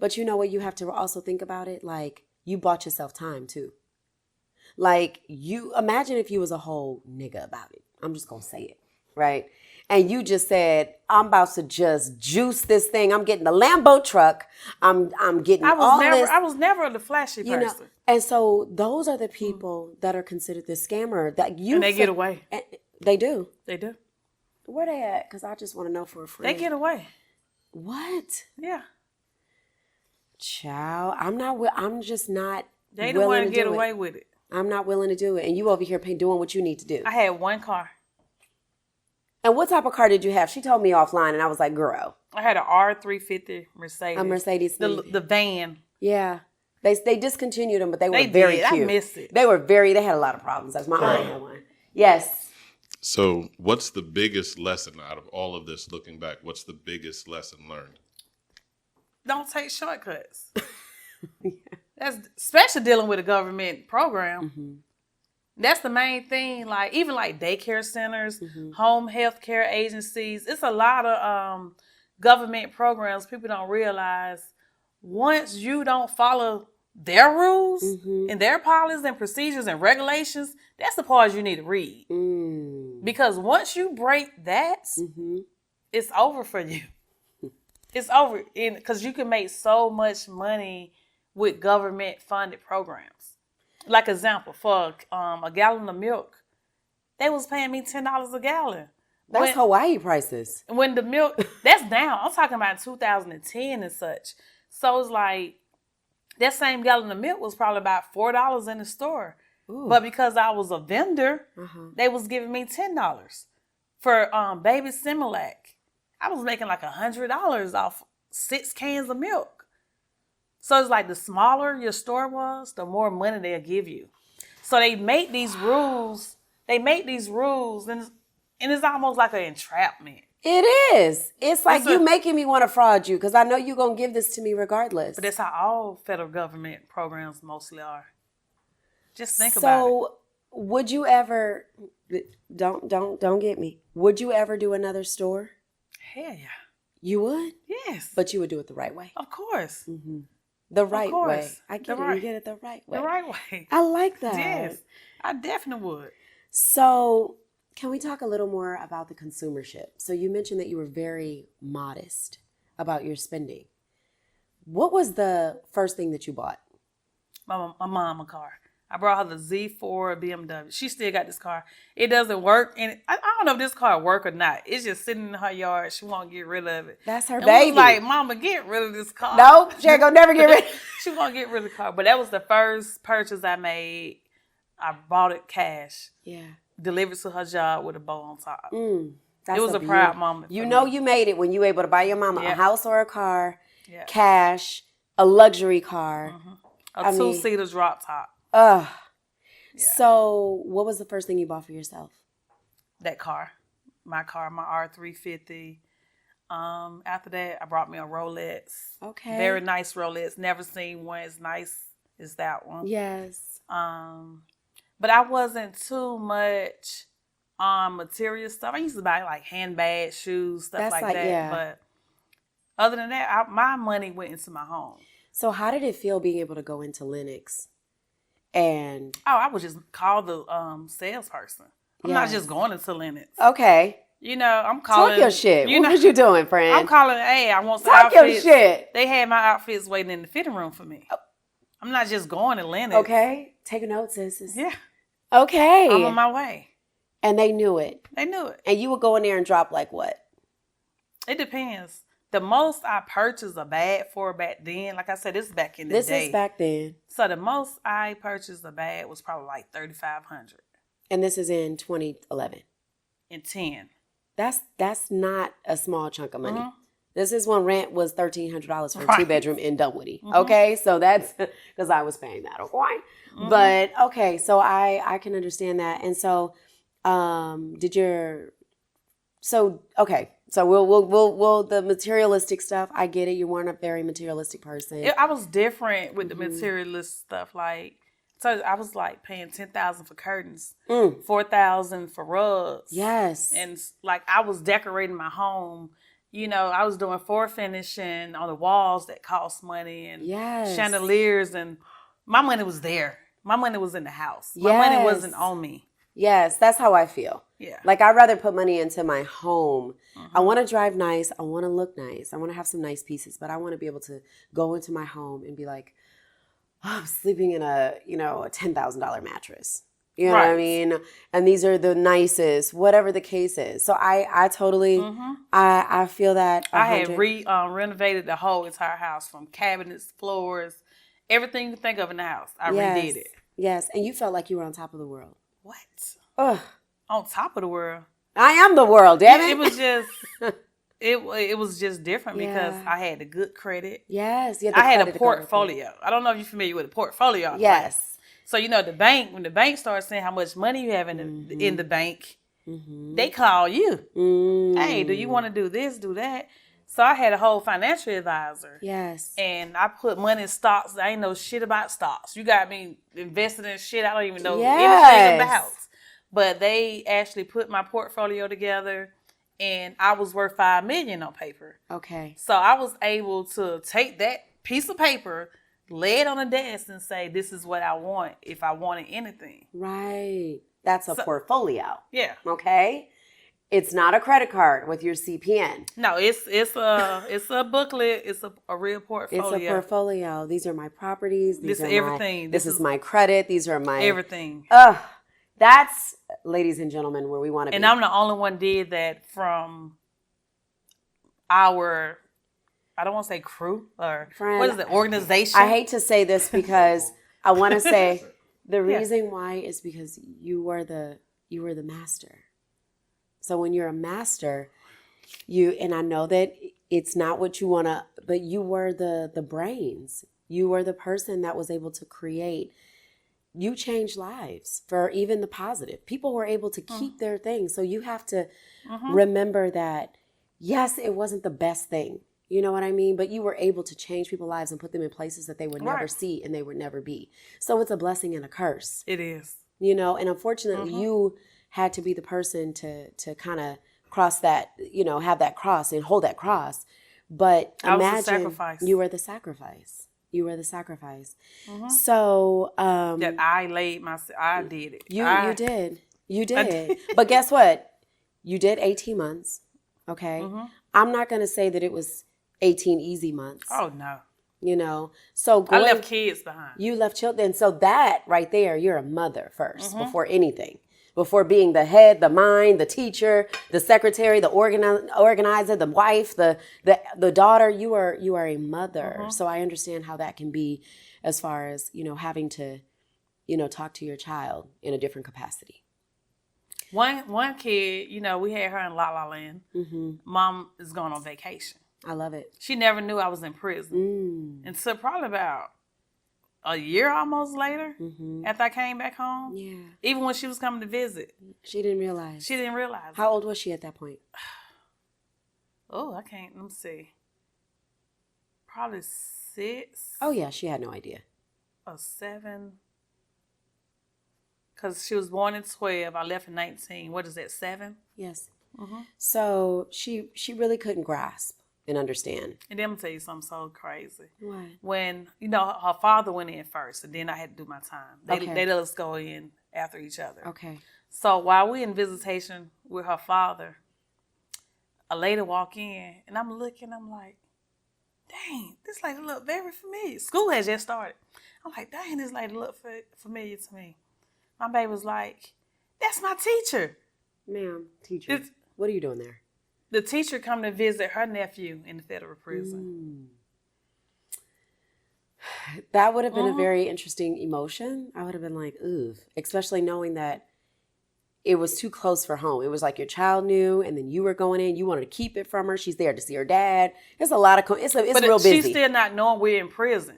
But you know what? You have to also think about it. Like, you bought yourself time too. Like, you imagine if you was a whole nigga about it. I'm just gonna say it, right? And you just said, I'm about to just juice this thing. I'm getting the Lambo truck. I'm getting all this. I was never the flashy person. You know, and so those are the people that are considered the scammer. That you and they get away. And they do. They do. Where they at? Because I just want to know for a friend. They get away. What? Yeah. Child, I'm just not. They don't want to get away with it. I'm not willing to do it, and you over here doing what you need to do. I had one car. And what type of car did you have? She told me offline, and I was like, "Girl, I had an R350 Mercedes. A Mercedes, the van. Yeah, they discontinued them, but they were very cute. I missed it. They had a lot of problems. That's my aunt had one. Yes. So, what's the biggest lesson out of all of this? Looking back, what's the biggest lesson learned? Don't take shortcuts. That's especially dealing with a government program. That's the main thing. Like even like daycare centers, home health care agencies. It's a lot of government programs. People don't realize once you don't follow their rules and their policies and procedures and regulations, that's the part you need to read. Because once you break that, it's over for you. It's over because you can make so much money with government-funded programs. Like example, for a gallon of milk, they was paying me $10 a gallon. That's Hawaii prices. When the milk, that's down. I'm talking about 2010 and such. So it's like that same gallon of milk was probably about $4 in the store. Ooh. But because I was a vendor, they was giving me $10 for baby Similac. I was making like $100 off 6 cans of milk. So it's like the smaller your store was, the more money they'll give you. So they make these rules. And it's almost like an entrapment. It is. It's like you making me want to fraud you because I know you're going to give this to me regardless. But that's how all federal government programs mostly are. Just think about it. So would you ever, don't get me, would you ever do another store? Hell yeah. You would? Yes. But you would do it the right way. Of course. Mm-hmm. The right course. way. I get The it. right- You get it the right way. The right way. I like that. Yes. I definitely would. So can we talk a little more about the consumership? So you mentioned that you were very modest about your spending. What was the first thing that you bought? My mom a car. I brought her the Z4 BMW. She still got this car. It doesn't work, and I don't know if this car work or not. It's just sitting in her yard. She won't get rid of it. That's her and baby. We was like, Mama, get rid of this car. No, she ain't gonna never get rid. She won't get rid of the car. But that was the first purchase I made. I bought it cash. Yeah. Delivered to her job with a bow on top. That's It was a beauty. proud moment. You for know me. you made it when you were able to buy your mama a Yeah. house or a car, Yeah. cash, a luxury car. A two-seater drop top. Ugh. So what was the first thing you bought for yourself? That car, my R350. After that, I brought me a Rolex. Okay. Very nice Rolex. Never seen one as nice as that one. Yes. But I wasn't too much on material stuff. I used to buy like handbags, shoes, stuff That's like like- that. yeah. But other than that, my money went into my home. So how did it feel being able to go into Lennox? And Oh, I would just call the salesperson. I'm not Yes. just going into Lennox. okay, You know, I'm calling. talk your shit. You What know, was you doing, friend? I'm calling. Hey, I want some Talk your outfits. shit. They had my outfits waiting in the fitting room for me. I'm not just going to Lennox. Okay, take a note, sis. Yeah, Okay. I'm on my way. And they knew it. They knew it. And you would go in there and drop like what? It depends. The most I purchased a bag for back then, like I said, this is back in the This day. is back then. So the most I purchased a bag was probably like $3,500 And this is in 2011. in 10. That's not a small chunk of money. This is when rent was $1,300 for a Right. 2-bedroom in Dunwoody. Okay, so that's because I was paying that. Okay, but okay, so I can understand that. And so, so we'll the materialistic stuff. I get it. You weren't a very materialistic person. I was different with the materialist stuff. Like, so I was like paying $10,000 for curtains, $4,000 for rugs. Yes. And like I was decorating my home. You know, I was doing floor finishing on the walls that cost money and Yes. chandeliers, and my money was there. My money was in the house. My money wasn't on me. Yes, that's how I feel. Yeah. Like I'd rather put money into my home. I want to drive nice. I want to look nice. I want to have some nice pieces, but I want to be able to go into my home and be like, oh, I'm sleeping in a $10,000 mattress. You know what I Right. mean? And these are the nicest, whatever the case is. So I totally, I feel that. I had 100 renovated the whole entire house from cabinets, floors, everything you can think of in the house. I redid it. Yes, and you felt like you were on top of the world. What? Ugh. On top of the world. I am the world, damn it. It was just, it was just different because Yeah. I had the good credit. Yes. You had the I had credit a to go with it. portfolio. I don't know if you're familiar with a portfolio. Yes. So, you know, the bank, when the bank starts saying how much money you have in the bank, they call you. Hey, do you want to do this, do that? So I had a whole financial advisor. Yes. And I put money in stocks. I ain't know shit about stocks. You got me invested in shit I don't even know anything about. But they actually put my portfolio together, and I was worth $5 million on paper. Okay. So I was able to take that piece of paper, lay it on the desk, and say, "This is what I want." If I wanted anything, Right. That's a portfolio. yeah. Okay. It's not a credit card with your CPN. No, it's a booklet. It's a real portfolio. It's a portfolio. These are my properties. These This are is everything. This This is is my credit. These are my Everything. That's, ladies and gentlemen, where we want to be. And I'm the only one did that from our, I don't want to say crew or Friend, what is it, organization? I hate to say this because I want to say the reason why is because you were the master. So when you're a master, and I know that it's not what you want to, but you were the brains. You were the person that was able to create. You changed lives for even the positive. People were able to keep their things. So you have to remember that, yes, it wasn't the best thing. You know what I mean? But you were able to change people's lives and put them in places that they would never Right. see and they would never be. So it's a blessing and a curse. It is. You know, and unfortunately you had to be the person to kind of cross that, you know, have that cross and hold that cross. But I was the imagine sacrifice. you were the sacrifice. You were the sacrifice. So That I laid I did it. you did. You did. But guess what? You did 18 months. Okay. I'm not going to say that it was 18 easy months. Oh no. You know, so I left kids behind. You left children. So that right there, you're a mother first before anything. Before being the head, the mind, the teacher, the secretary, the organizer, the wife, the daughter, you are a mother. So I understand how that can be as far as, you know, having to, you know, talk to your child in a different capacity. One kid, you know, we had her in La La Land. Mom is going on vacation. I love it. She never knew I was in prison. And so probably about a year almost later, after I came back home, Yeah. even when she was coming to visit, She didn't realize. she didn't realize. How old was she at that point? Oh, I can't. Let me see. Probably 6 Oh, yeah. She had no idea. or 7. Because she was born in 12. I left in 19. What is that, 7? Yes. So she really couldn't grasp and understand. And then I'm going to tell you something so crazy. What? When, you know, her father went in first, and then I had to do my time. Okay. They let us go in after each other. Okay. So while we in visitation with her father, a lady walk in, and I'm looking, I'm like, dang, this lady look very familiar. School has just started. I'm like, dang, this lady look familiar to me. My baby was like, that's my teacher. Ma'am, teacher, what are you doing there? The teacher come to visit her nephew in the federal prison. That would have been a very interesting emotion. I would have been like, ooh, especially knowing that it was too close for home. It was like your child knew, and then you were going in. You wanted to keep it from her. She's there to see her dad. It's a lot of, it's real busy. She's still not knowing we're in prison.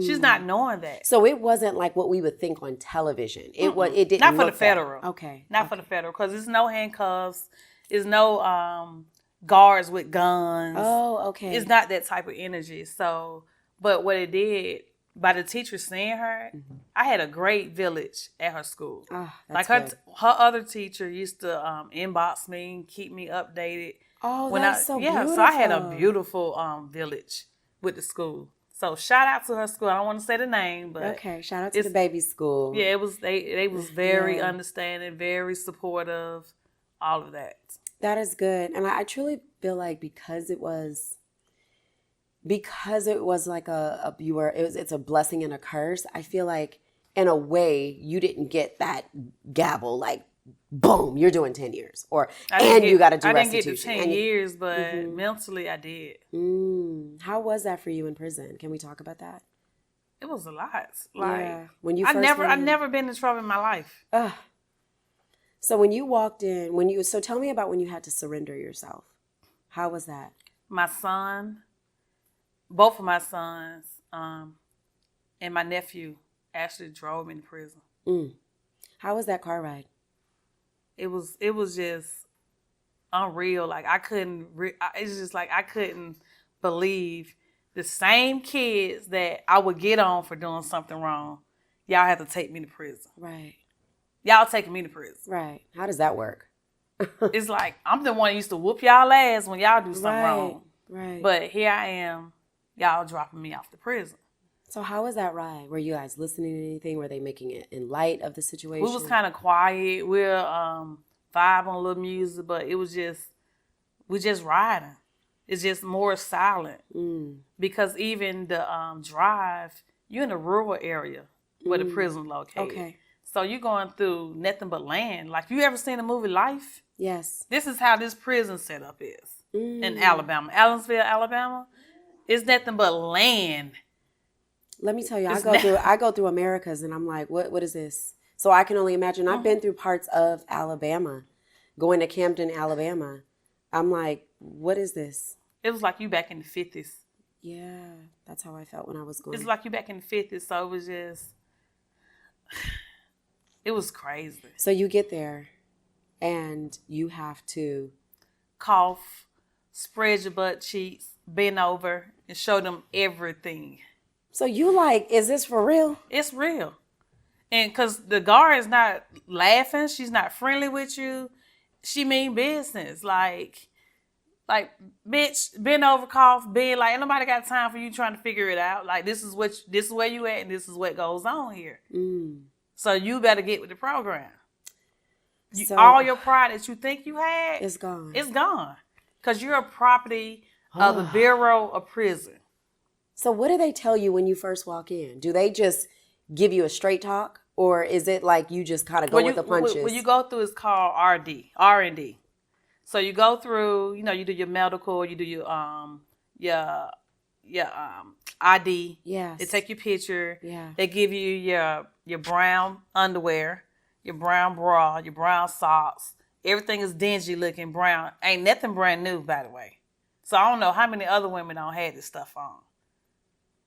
She's not knowing that. So it wasn't like what we would think on television. It didn't Not for look the federal. that. Okay. Not for the federal, because there's no handcuffs. There's no guards with guns. Oh, okay. It's not that type of energy. So, but what it did, by the teacher seeing her, I had a great village at her school. Oh, like that's her other teacher used to inbox me and keep me updated. Oh, that's so beautiful. So I had a beautiful village with the school. So shout out to her school. I don't want to say the name, but okay. Shout out to the baby school. yeah, it was they was very understanding, very supportive, all of that. That is good, and I truly feel like because it was like it's a blessing and a curse. I feel like in a way you didn't get that gavel like boom, you're doing 10 years you got to do restitution. I didn't get to 10 years, but mentally I did. How was that for you in prison? Can we talk about that? It was a lot. Like when you I've never been in trouble in my life. So when you walked in, so tell me about when you had to surrender yourself. How was that? Both of my sons, and my nephew actually drove me to prison. How was that car ride? It was just unreal. Like I couldn't. It's just like I couldn't believe the same kids that I would get on for doing something wrong. Y'all had to take me to prison. Right. Y'all taking me to prison. Right. How does that work? It's like I'm the one that used to whoop y'all ass when y'all do something wrong. Right. But here I am, y'all dropping me off to prison. So how was that ride? Were you guys listening to anything? Were they making it in light of the situation? We was kind of quiet. We're vibe on a little music, but we just riding. It's just more silent because even the drive, you're in a rural area where the prison's located. Okay. So you're going through nothing but land. Like, you ever seen the movie Life? Yes. This is how this prison setup is in Alabama. Allensville, Alabama. It's nothing but land. Let me tell you, I go through Americas and I'm like, what is this? So I can only imagine. I've been through parts of Alabama, going to Camden, Alabama. I'm like, what is this? It was like you back in the 50s. Yeah, that's how I felt when I was going. It's like you back in the 50s, so it was just, it was crazy. So you get there and you have to cough, spread your butt cheeks, bend over, and show them everything. So you like, is this for real? It's real. And because the guard is not laughing, she's not friendly with you. She mean business. Like, bitch, bend over, cough, bend. Like, ain't nobody got time for you trying to figure it out. Like, this is where you at, and this is what goes on here. So you better get with the program. All your pride that you think you had, it's gone. It's gone. Because you're a property of the Bureau of Prison. So what do they tell you when you first walk in? Do they just give you a straight talk? Or is it like you just kind of go with the punches? What you go through is called R&D. So you go through, you do your medical, you do your ID. Yes. They take your picture. Yeah. They give you your brown underwear, your brown bra, your brown socks. Everything is dingy looking brown. Ain't nothing brand new, by the way. So I don't know how many other women don't have this stuff on.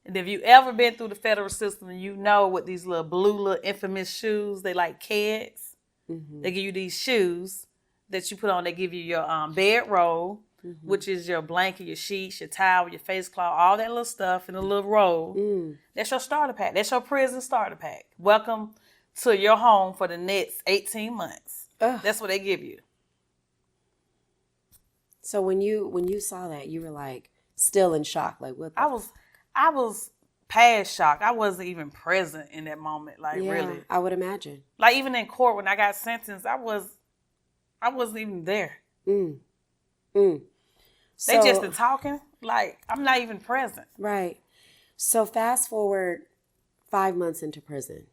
And if you ever been through the federal system, you know what these little infamous shoes, they like kids. They give you these shoes that you put on. They give you your bed roll, which is your blanket, your sheets, your towel, your face cloth, all that little stuff in a little roll. That's your starter pack. That's your prison starter pack. Welcome to your home for the next 18 months. That's what they give you. So when you saw that, you were like still in shock. Like what? I was past shock. I wasn't even present in that moment. Like really, I would imagine. Like even in court when I got sentenced, I wasn't even there. They just been talking. Like I'm not even present. Right. So fast forward 5 months into prison.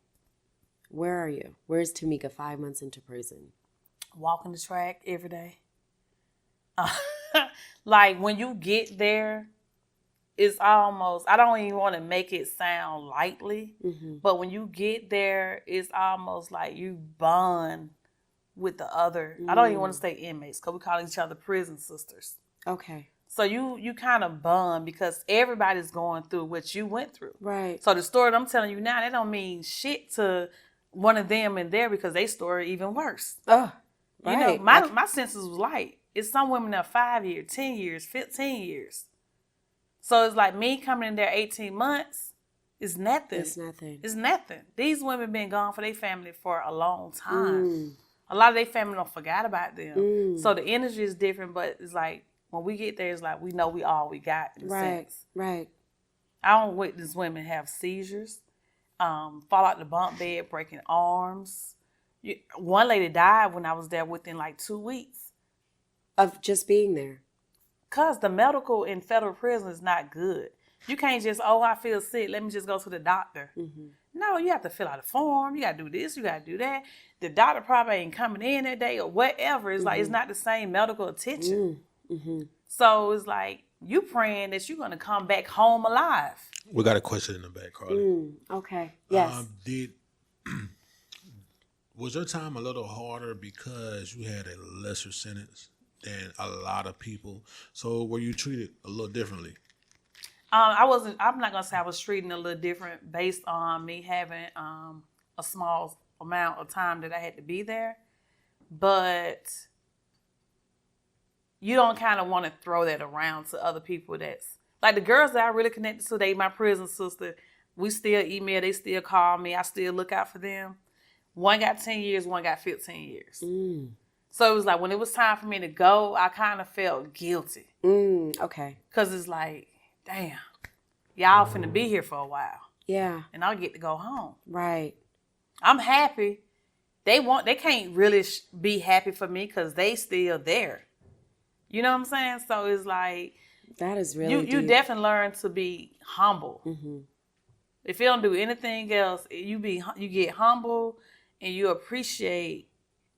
Where are you? Where's Tamika 5 months into prison? Walking the track every day. Like when you get there, it's almost, I don't even want to make it sound lightly, but when you get there, it's almost like you bond with the other, I don't even want to say inmates, because we call each other prison sisters. Okay. So you kind of bond because everybody's going through what you went through. Right. So the story that I'm telling you now, that don't mean shit to one of them in there because their story even worse. Oh, right. right. My sentence was light. It's some women that are 5 years, 10 years, 15 years. So it's like me coming in there 18 months is nothing. It's nothing. It's nothing. These women been gone for their family for a long time. A lot of their family don't forgot about them. So the energy is different, but it's like when we get there, it's like we know we all we got. In a sense. Right. I don't witness women have seizures, fall out the bunk bed, breaking arms. One lady died when I was there within like 2 weeks. Of just being there. Because the medical in federal prison is not good. You can't just, I feel sick, let me just go to the doctor. No, you have to fill out a form. You got to do this, you got to do that. The doctor probably ain't coming in that day or whatever. It's like, it's not the same medical attention. So it's like, you praying that you're going to come back home alive. We got a question in the back, Carly. Okay. Yes. Was your time a little harder because you had a lesser sentence than a lot of people? So were you treated a little differently? I'm not going to say I was treating a little different based on me having a small amount of time that I had to be there. But you don't kind of want to throw that around to other people. That's like the girls that I really connected to, they my prison sister. We still email, they still call me. I still look out for them. One got 10 years, one got 15 years. So it was like when it was time for me to go, I kind of felt guilty. Okay. Because it's like, damn, y'all finna be here for a while. Yeah. And I'll get to go home. Right. I'm happy. They can't really be happy for me because they still there. You know what I'm saying? So it's like, that is really you definitely learn to be humble. If you don't do anything else, you get humble and you appreciate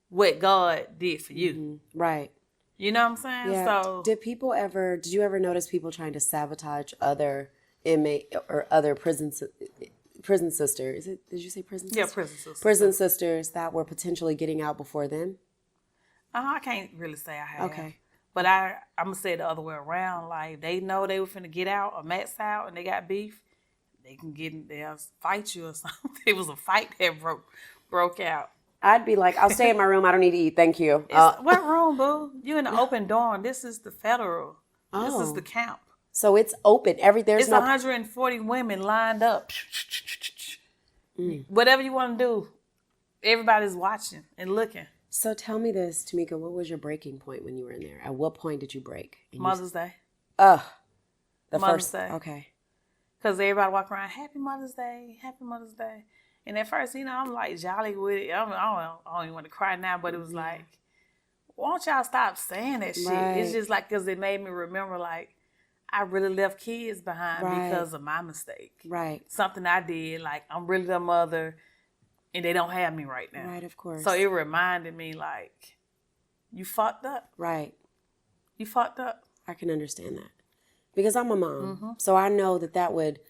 what God did for you. Right. You know what I'm saying? Yeah. So did you ever notice people trying to sabotage other inmate or other prison sisters? Did you say prison sisters? Yeah, prison sisters. Prison sisters that were potentially getting out before them? I can't really say I have. Okay. But I'm going to say it the other way around. Like, they know they were finna get out or max out and they got beef. They can get in there, fight you or something. It was a fight that broke out. I'd be like, I'll stay in my room. I don't need to eat. Thank you. What room, boo? You in the open dorm. This is the federal. This is the camp. So it's open. There's It's no 140 women lined up. Whatever you want to do, everybody's watching and looking. So tell me this, Tamika, what was your breaking point when you were in there? At what point did you break? And Mother's Day. The Mother's first Day. Okay. Because everybody walk around, Happy Mother's Day, Happy Mother's Day. And at first, I'm like jolly with it. I don't even want to cry now, but it was like, why don't y'all stop saying that shit? Right. It's just like, because it made me remember, like, I really left kids behind because of my mistake. Right. Something I did, like, I'm really their mother, and they don't have me right now. Right, of course. So it reminded me, like, you fucked up. Right. You fucked up. I can understand that. Because I'm a mom. So I know that would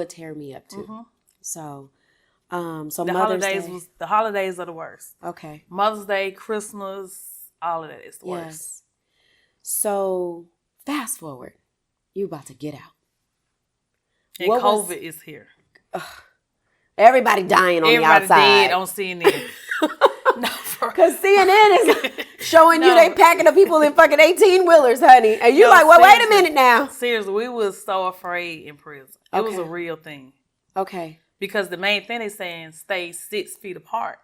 tear me up too. So The the holidays are the worst. Okay. Mother's Day, Christmas, all of that is the worst. Yes. So fast forward, you about to get out. And COVID is here. Everybody dying on Everybody the outside. dead on CNN. Because CNN is showing you they packing up people in fucking 18-wheelers, honey. And you like, well, wait a minute now. Seriously, we was so afraid in prison. It was a real thing. Okay. Because the main thing they saying, stay 6 feet apart.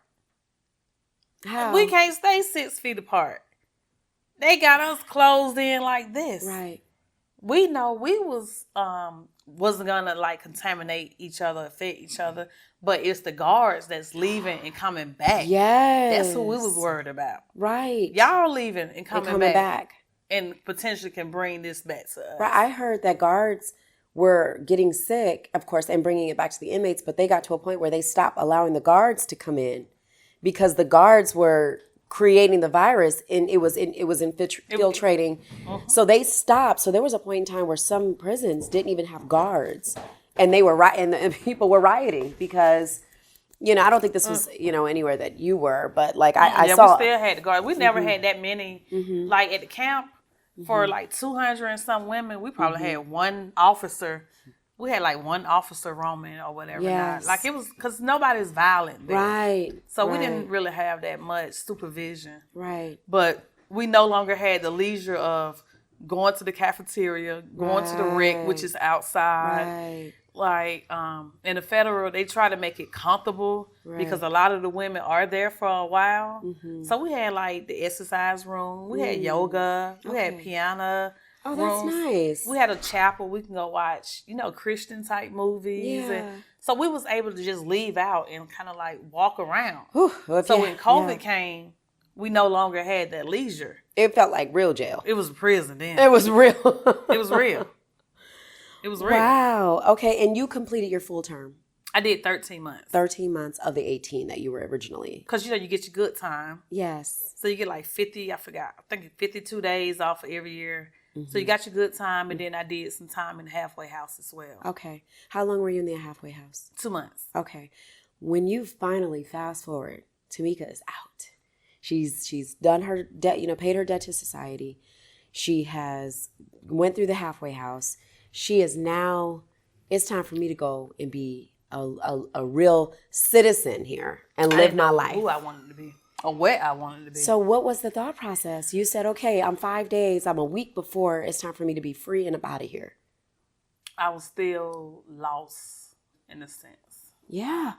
How? We can't stay 6 feet apart. They got us closed in like this. Right. We know we wasn't gonna like contaminate each other, affect each other, but it's the guards that's leaving and coming back. Yes. That's who we was worried about. Right. Y'all leaving and coming back. And potentially can bring this back to us. Right. I heard that guards were getting sick, of course, and bringing it back to the inmates, but they got to a point where they stopped allowing the guards to come in because the guards were creating the virus and it was infiltrating. So they stopped. So there was a point in time where some prisons didn't even have guards, and they were and people were rioting because, I don't think this was anywhere that you were, but like I saw. We still had the guards. We never had that many. Like at the camp for like 200 and some women, we probably had one officer. We had like one officer roaming or whatever. Yes. Like it was because nobody's violent there. Right. So we didn't really have that much supervision. Right. But we no longer had the leisure of going to the cafeteria, going to the rec, which is outside. Right. Like in the federal, they try to make it comfortable because a lot of the women are there for a while. So we had like the exercise room, we had yoga, we had piano. Oh, that's nice. We had a chapel we can go watch, Christian type movies. Yeah. And so we was able to just leave out and kind of like walk around. So when COVID came, we no longer had that leisure. It felt like real jail. It was a prison then. It was real. It was real. It was real. Wow. Okay, and you completed your full term. I did 13 months. 13 months of the 18 that you were originally. Because, you get your good time. Yes. So you get like 52 days off every year. So you got your good time, and then I did some time in the halfway house as well. Okay. How long were you in the halfway house? 2 months. Okay. When you finally fast forward, Tamika is out. She's done her debt, paid her debt to society. She has went through the halfway house. She is now, it's time for me to go and be a real citizen here and live my life. Who I wanted to be or where I wanted to be. So what was the thought process? You said, okay, I'm 5 days, I'm a week before it's time for me to be free and out of here. I was still lost in a sense. Yeah.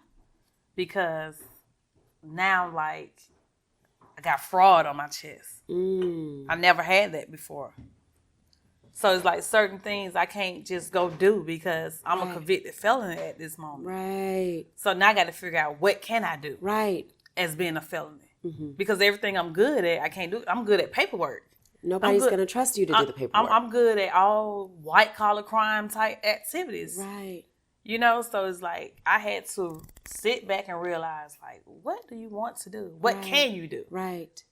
Because now, like, I got fraud on my chest. I never had that before. So it's like certain things I can't just go do because I'm a convicted felon at this moment. Right. So now I got to figure out what can I do as being a felony. Because everything I'm good at, I can't do. I'm good at paperwork. Nobody's going to trust you to do the paperwork. I'm good at all white collar crime type activities. Right. So it's like I had to sit back and realize, like, what do you want to do? What can you do? Right.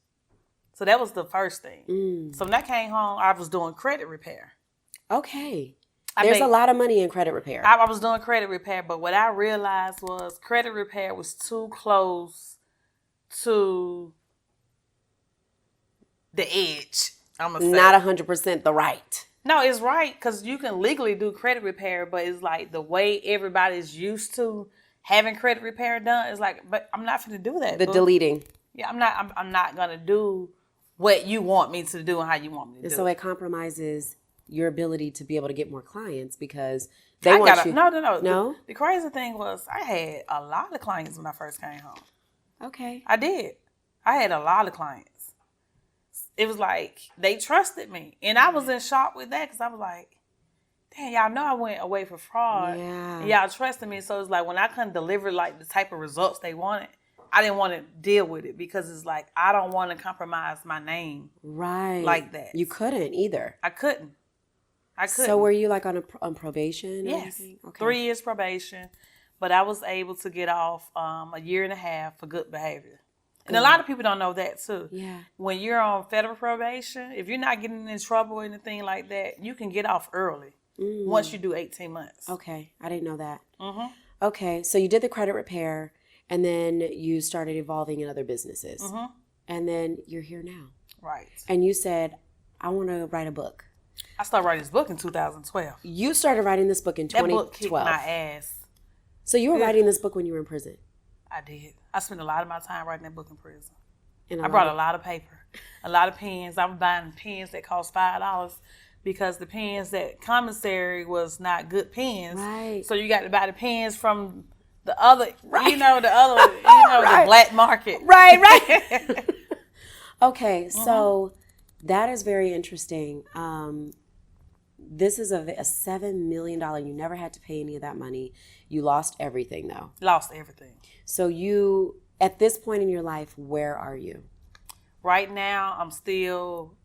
So that was the first thing. So when I came home, I was doing credit repair. Okay. There's a lot of money in credit repair. I was doing credit repair, but what I realized was credit repair was too close to the edge. I'm gonna say not 100% the right. No, it's right because you can legally do credit repair, but it's like the way everybody's used to having credit repair done is like, but I'm not going to do that. The deleting. Yeah, I'm not going to do what you want me to do and how you want me to do. So it compromises your ability to be able to get more clients because they want you. No. The crazy thing was I had a lot of clients when I first came home. Okay. I did. I had a lot of clients. It was like they trusted me. And I was in shock with that because I was like, damn, y'all know I went away for fraud. Yeah. And y'all trusted me. So it's like when I couldn't deliver like the type of results they wanted, I didn't want to deal with it because it's like I don't want to compromise my name like that. You couldn't either. I couldn't. So were you like on probation? Yes. Okay. 3 years probation. But I was able to get off a year and a half for good behavior. And a lot of people don't know that too. Yeah. When you're on federal probation, if you're not getting in trouble or anything like that, you can get off early once you do 18 months. Okay. I didn't know that. Mm-hmm. Okay. So you did the credit repair and then you started evolving in other businesses. Mm-hmm. And then you're here now. Right. And you said, I want to write a book. I started writing this book in 2012. You started writing this book in 2012. That book kicked my ass. So you were writing this book when you were in prison? I did. I spent a lot of my time writing that book in prison. And I brought a lot of paper, a lot of pens. I was buying pens that cost $5 because the pens that commissary was not good pens. Right. So you got to buy the pens from the other, right. the black market. Right. Okay, so that is very interesting. This is a $7 million. You never had to pay any of that money. You lost everything, though. Lost everything. So you, at this point in your life, where are you? Right now, I'm still,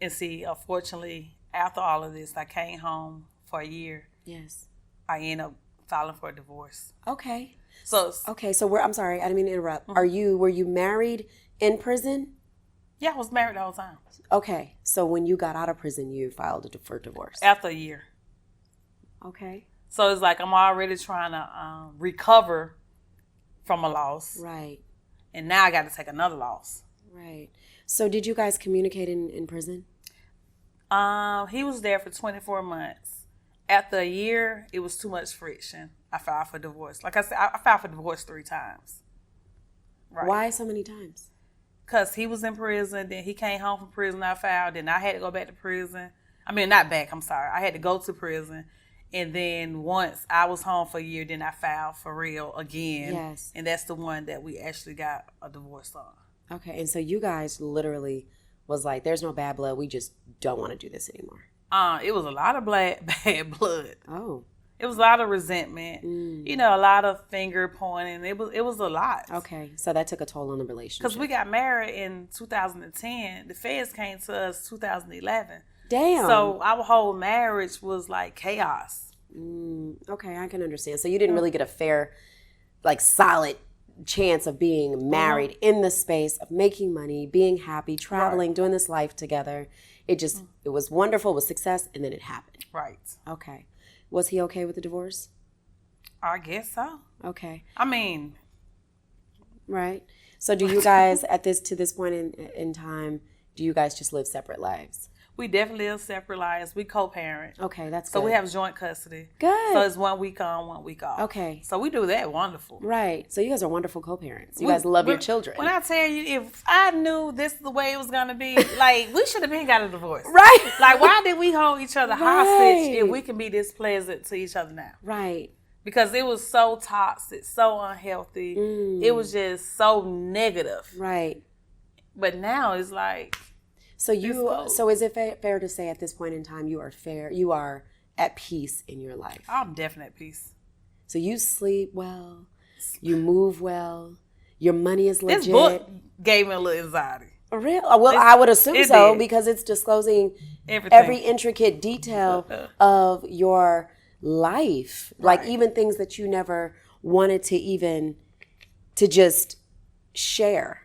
and see, unfortunately, after all of this, I came home for a year. Yes. I ended up filing for a divorce. Okay. So I'm sorry, I didn't mean to interrupt. Were you married in prison? Yeah, I was married the whole time. Okay. So when you got out of prison, you filed for divorce? After a year. Okay. So it's like I'm already trying to recover from a loss. Right. And now I got to take another loss. Right. So did you guys communicate in prison? He was there for 24 months. After a year, it was too much friction. I filed for divorce. Like I said, I filed for divorce 3 times. Right. Why so many times? Because he was in prison, then he came home from prison, I filed, then I had to go back to prison. I mean, not back, I'm sorry. I had to go to prison. And then once I was home for a year, then I filed for real again. Yes. And that's the one that we actually got a divorce on. Okay, and so you guys literally was like, there's no bad blood. We just don't want to do this anymore. It was a lot of bad blood. Oh. It was a lot of resentment. A lot of finger pointing. It was a lot. Okay, so that took a toll on the relationship. Because we got married in 2010. The feds came to us 2011. Damn. So our whole marriage was like chaos. Okay, I can understand. So you didn't really get a fair, solid chance of being married in the space of making money, being happy, traveling, doing this life together. It was wonderful, it was success, and then it happened. Right. Okay. Was he okay with the divorce? I guess so. Okay. I mean. Right. So do you guys, to this point in time, do you guys just live separate lives? We definitely live separate lives. We co-parent. Okay, that's good. So we have joint custody. Good. So it's 1 week on, 1 week off. Okay. So we do that wonderful. Right. So you guys are wonderful co-parents. You guys love your children. When I tell you, if I knew this is the way it was going to be, we should have been got a divorce. Right. Why did we hold each other hostage if we can be this pleasant to each other now? Right. Because it was so toxic, so unhealthy. It was just so negative. Right. But now it's like... So is it fair to say at this point in time you are at peace in your life? I'm definitely at peace. So you sleep well, you move well, your money is legit. This book gave me a little anxiety. Real? Well, I would assume so because it's disclosing every intricate detail of your life, like even things that you never wanted to just share,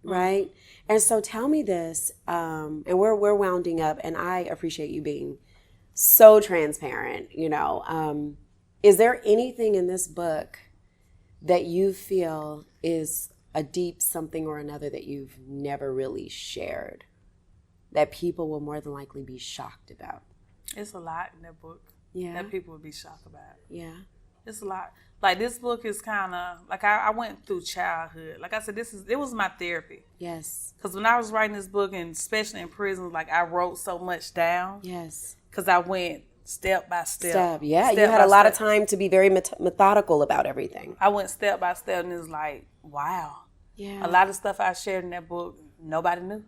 right? And so tell me this, and we're wounding up, and I appreciate you being so transparent, Is there anything in this book that you feel is a deep something or another that you've never really shared that people will more than likely be shocked about? It's a lot in that book that people would be shocked about. Yeah. It's a lot. This book is kind of, I went through childhood. Like I said, it was my therapy. Yes. Because when I was writing this book, and especially in prison, I wrote so much down. Yes. because I went step by step. Yeah, you step had by a lot of step. time to be very methodical about everything. I went step by step, and it was like, wow. Yeah. A lot of stuff I shared in that book, nobody knew.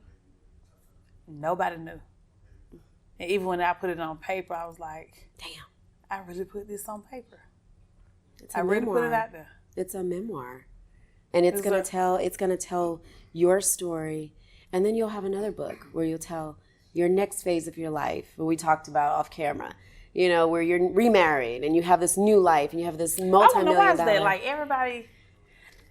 Nobody knew. And even when I put it on paper, I was like, Damn. I really put this on paper. It's a I really memoir. put it out there. It's a memoir. And it's gonna tell your story. And then you'll have another book where you'll tell your next phase of your life, what we talked about off camera. You know, where you're remarried and you have this new life and you have this I don't know multi-million why is dollar. that. Like everybody,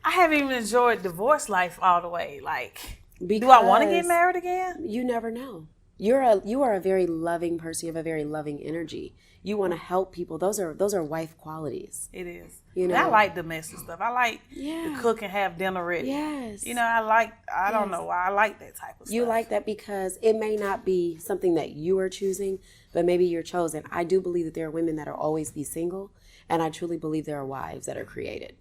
I haven't even enjoyed divorce life all the way. Like, do I want to get married again? You never know. You are a very loving person. You have a very loving energy. You want to help people. Those are wife qualities. It is. You know? And I like domestic stuff. I like Yeah. to cook and have dinner ready. Yes. You know, I don't know why I like that type of stuff. You like that because it may not be something that you are choosing, but maybe you're chosen. I do believe that there are women that will always be single, and I truly believe there are wives that are created,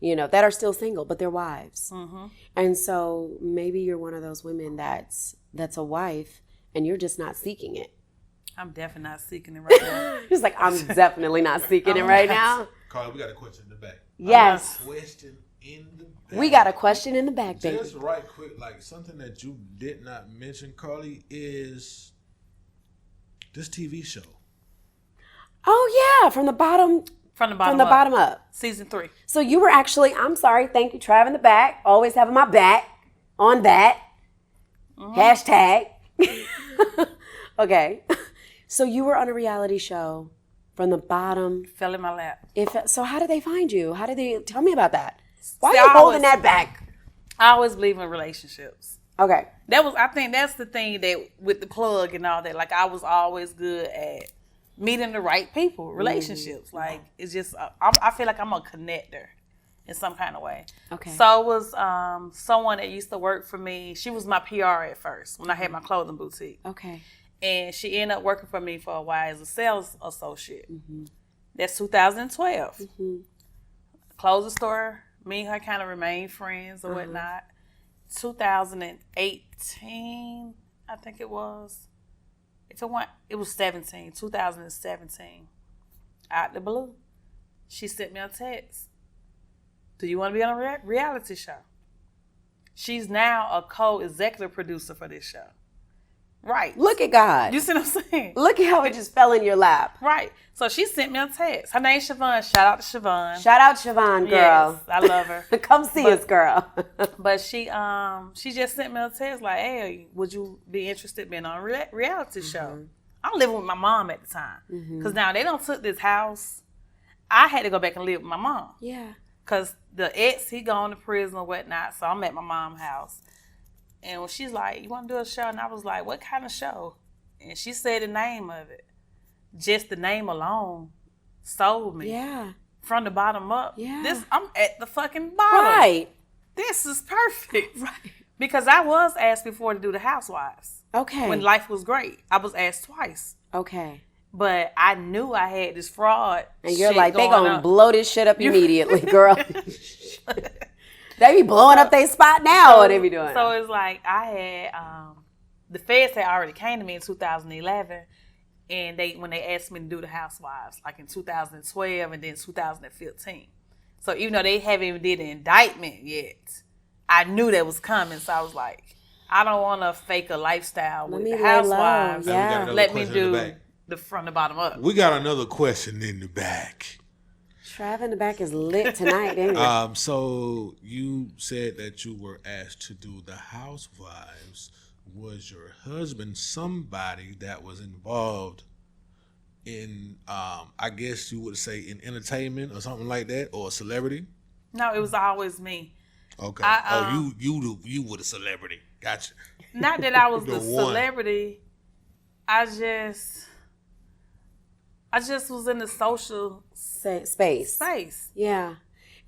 you know, that are still single, but they're wives. Mm-hmm. And so maybe you're one of those women that's a wife, and you're just not seeking it. I'm definitely not seeking it right now. She's like, I'm definitely not seeking it right now. Carla, we got a question in the back. Yes. Question in the back. We got a question in the back, baby. Just right quick, like something that you did not mention, Carly, is this TV show. Oh, yeah, from the bottom up. Season 3. So you were actually, I'm sorry, thank you, Trav in the back, always having my back on that. Hashtag. Okay. So you were on a reality show from the bottom. Fell in my lap. So how did they find you? How did they, tell me about that. Why See, are you I holding always- that back? I always believe in relationships. Okay. I think that's the thing that with the plug and all that, like I was always good at meeting the right people, relationships. Like it's just, I feel like I'm a connector in some kind of way. Okay. So it was someone that used to work for me. She was my PR at first when I had my clothing boutique. Okay. And she ended up working for me for a while as a sales associate. Mm-hmm. That's 2012. Mm-hmm. Closed the store. Me and her kind of remained friends or whatnot. 2018, I think it was. It was 2017. Out the blue, she sent me a text. Do you want to be on a reality show? She's now a co-executive producer for this show. Right. Look at God. You see what I'm saying? Look at how it just fell in your lap. Right. So she sent me a text. Her name's Siobhan. Shout out to Siobhan. Shout out Siobhan, girl. Yes, I love her. Come see us, girl. But she just sent me a text like, hey, would you be interested in being on a reality show? I'm living with my mom at the time. Because now they don't took this house. I had to go back and live with my mom. Yeah. Because the ex, he gone to prison or whatnot. So I'm at my mom's house. And when she's like, you want to do a show? And I was like, what kind of show? And she said the name of it. Just the name alone sold me. Yeah. From the bottom up. Yeah. I'm at the fucking bottom. Right. This is perfect. Right. Because I was asked before to do the Housewives. Okay. When life was great. I was asked twice. Okay. But I knew I had this fraud. And you're shit like, they going gonna on. blow this shit up immediately, girl. They be blowing up their spot now. What they be doing? So it's like I had the feds had already came to me in 2011, and when they asked me to do the Housewives, like in 2012 and then 2015. So even though they haven't even did an indictment yet, I knew that was coming. So I was like, I don't want to fake a lifestyle with the Housewives. Yeah. Let me do the front to bottom up. We got another question in the back. Trav in the back is lit tonight, ain't it? So you said that you were asked to do the Housewives. Was your husband somebody that was involved in, I guess you would say, in entertainment or something like that, or a celebrity? No, it was always me. Okay. You were the celebrity. Gotcha. Not that I was The the one. celebrity. I just was in the social Space. space. Yeah.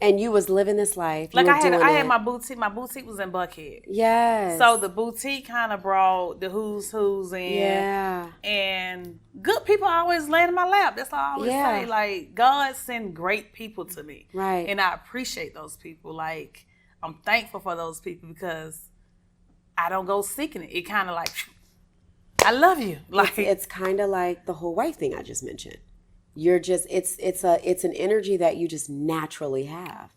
And you was living this life. You Like were I doing had it. my boutique. My boutique was in Buckhead. Yes. So the boutique kind of brought the who's in. Yeah. And good people always land in my lap. That's all I always Yeah. say. Like, God send great people to me. Right. And I appreciate those people. Like, I'm thankful for those people because I don't go seeking it. It kind of like, I love you. Like it's kind of like the whole wife thing I just mentioned. You're just it's an energy that you just naturally have.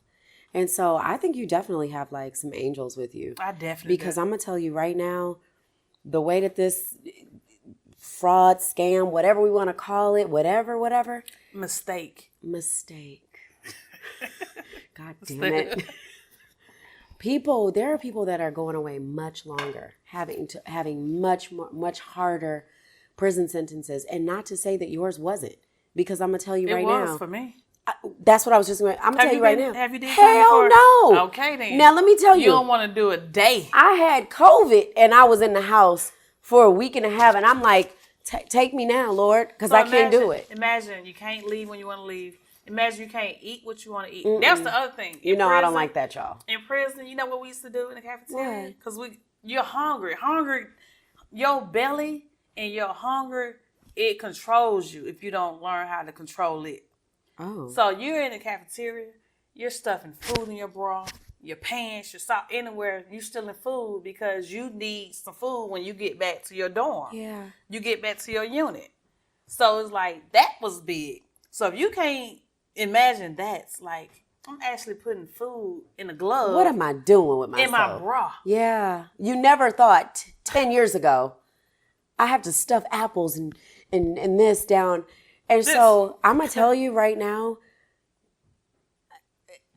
And so I think you definitely have like some angels with you. I definitely because do. I'm gonna tell you right now, the way that this fraud, scam, whatever we want to call it, whatever. Mistake. God damn it. There are people that are going away much longer, having much harder prison sentences. And not to say that yours wasn't, because I'm going to tell you right now. It was for me. That's what I was just going to, I'm going to tell you right now. Have you did Hell no. Okay then. Now let me tell you. You don't want to do a day. I had COVID and I was in the house for a week and a half and I'm like, take me now, Lord, because I can't do it. Imagine you can't leave when you want to leave. Imagine you can't eat what you want to eat. That's the other thing. You know I don't like that, y'all. In prison, you know what we used to do in the cafeteria? What? Because you're hungry. Your belly and your hunger, it controls you if you don't learn how to control it. Oh. So you're in the cafeteria, you're stuffing food in your bra, your pants, your sock, anywhere. You stealing food because you need some food when you get back to your dorm. Yeah. You get back to your unit. So it's like, that was big. So if you can't imagine that's like, I'm actually putting food in a glove. What am I doing with myself? In my bra. Yeah. You never thought 10 years ago, I have to stuff apples and this down. And so I'm going to tell you right now,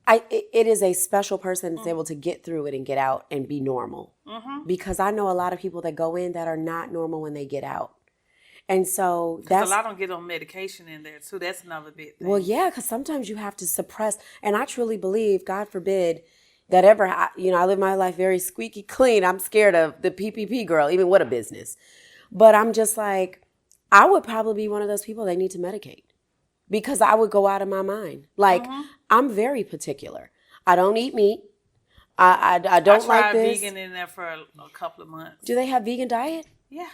it is a special person that's able to get through it and get out and be normal. Mm-hmm. Because I know a lot of people that go in that are not normal when they get out. And so that's a lot don't get on medication in there too. That's another big thing. Well, yeah, because sometimes you have to suppress. And I truly believe, God forbid, that ever, I live my life very squeaky clean. I'm scared of the PPP girl, even with a business. But I'm just like, I would probably be one of those people they need to medicate because I would go out of my mind. Like, I'm very particular. I don't eat meat. I don't like this. I tried vegan in there for a couple of months. Do they have vegan diet? Yeah.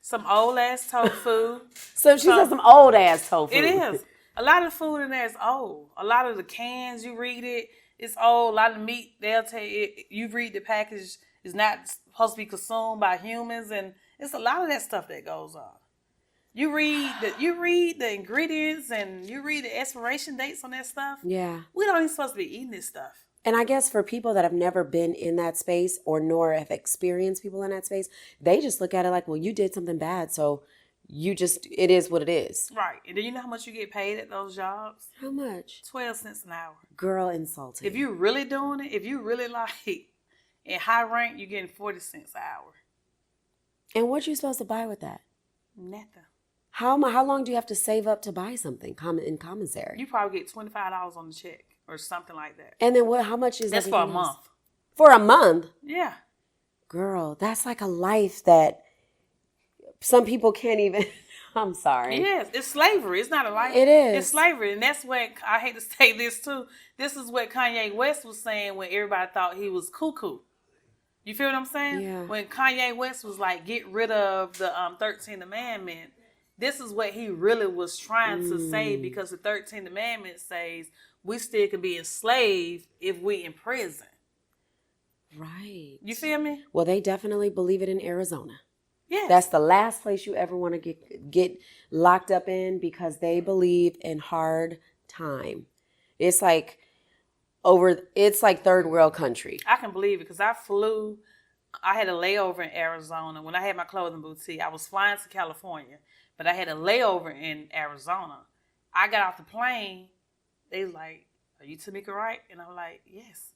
Some old ass tofu. So she said some old ass tofu. It is. A lot of the food in there is old. A lot of the cans, you read it, it's old. A lot of the meat, they'll tell you read the package is not supposed to be consumed by humans, and it's a lot of that stuff that goes on. You read the ingredients and you read the expiration dates on that stuff. Yeah. We don't even supposed to be eating this stuff. And I guess for people that have never been in that space or nor have experienced people in that space, they just look at it like, well, you did something bad, so it is what it is. Right. And do you know how much you get paid at those jobs? How much? 12 cents an hour. Girl, insulting. If you really doing it, if you really like in high rank, you're getting 40 cents an hour. And what you supposed to buy with that? Nothing. How long do you have to save up to buy something in commissary? You probably get $25 on the check or something like that. And then how much is that's for a month? For a month? Yeah. Girl, that's like a life that some people can't even. I'm sorry. Yes, it's slavery. It's not a life. It is. It's slavery. And that's what, I hate to say this too, this is what Kanye West was saying when everybody thought he was cuckoo. You feel what I'm saying? Yeah. When Kanye West was like, get rid of the 13th Amendment, this is what he really was trying to say, because the 13th Amendment says we still can be enslaved if we in prison. Right. You feel me? Well, they definitely believe it in Arizona. Yeah. That's the last place you ever want to get locked up in, because they believe in hard time. It's like third world country. I can believe it, because I had a layover in Arizona. When I had my clothing boutique, I was flying to California, but I had a layover in Arizona. I got off the plane. They was like, are you Tamika Wright? And I'm like, yes.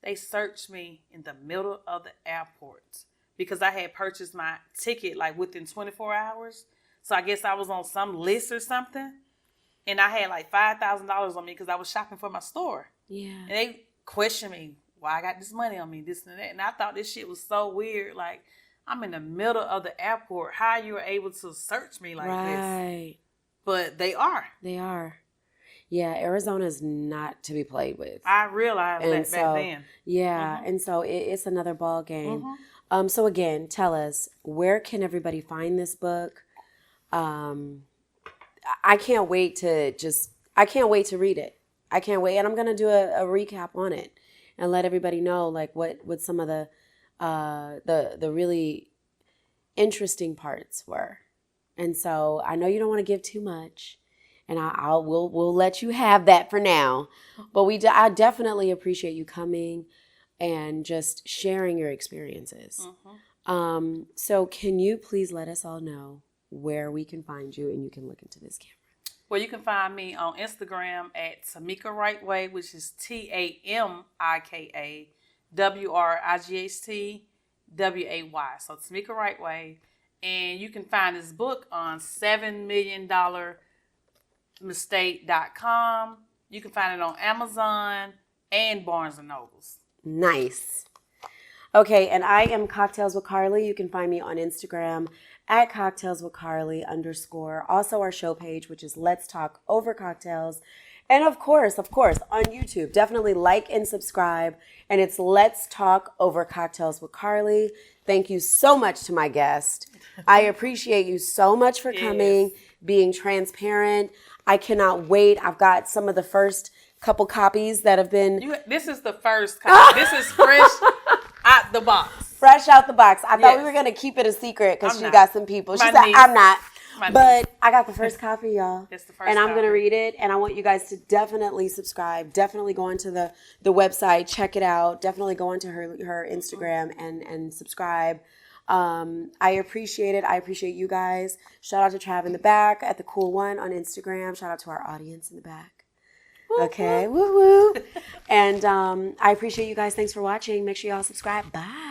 They searched me in the middle of the airport because I had purchased my ticket like within 24 hours. So I guess I was on some list or something. And I had like $5,000 on me because I was shopping for my store. Yeah. And they questioned me why I got this money on me, this and that. And I thought this shit was so weird. Like, I'm in the middle of the airport. How you were able to search me like this? Right. But they are. They are. Yeah, Arizona is not to be played with. I realized that back then. Yeah, and so it's another ball game. Mm-hmm. So again, tell us, where can everybody find this book? I can't wait to read it. I can't wait, and I'm gonna do a recap on it and let everybody know like what some of the really interesting parts were. And so I know you don't want to give too much, and we'll let you have that for now. But I definitely appreciate you coming and just sharing your experiences. So can you please let us all know where we can find you, and you can look into this camera? Well, you can find me on Instagram at Tamika Right Way, which is TamikaWrightWay. So Tamika Right Way. And you can find this book on $7millionmistake.com. You can find it on Amazon and Barnes & Nobles. Nice. Okay, and I am Cocktails with Carly. You can find me on Instagram at cocktailswithcarly_. Also our show page, which is Let's Talk Over Cocktails. And of course, on YouTube, definitely like and subscribe. And it's Let's Talk Over Cocktails with Carly. Thank you so much to my guest. I appreciate you so much for coming, being transparent. I cannot wait. I've got some of the first couple copies that have been... This is the first copy. This is fresh out the box. Fresh out the box. I thought we were going to keep it a secret because she got some people. She said, I'm not. But I got the first copy, y'all. It's the first and I'm going to read it. And I want you guys to definitely subscribe. Definitely go onto the website. Check it out. Definitely go onto her Instagram and subscribe. I appreciate it. I appreciate you guys. Shout out to Trav in the back at the Cool One on Instagram. Shout out to our audience in the back. Okay. Woo woo. And I appreciate you guys. Thanks for watching. Make sure y'all subscribe. Bye.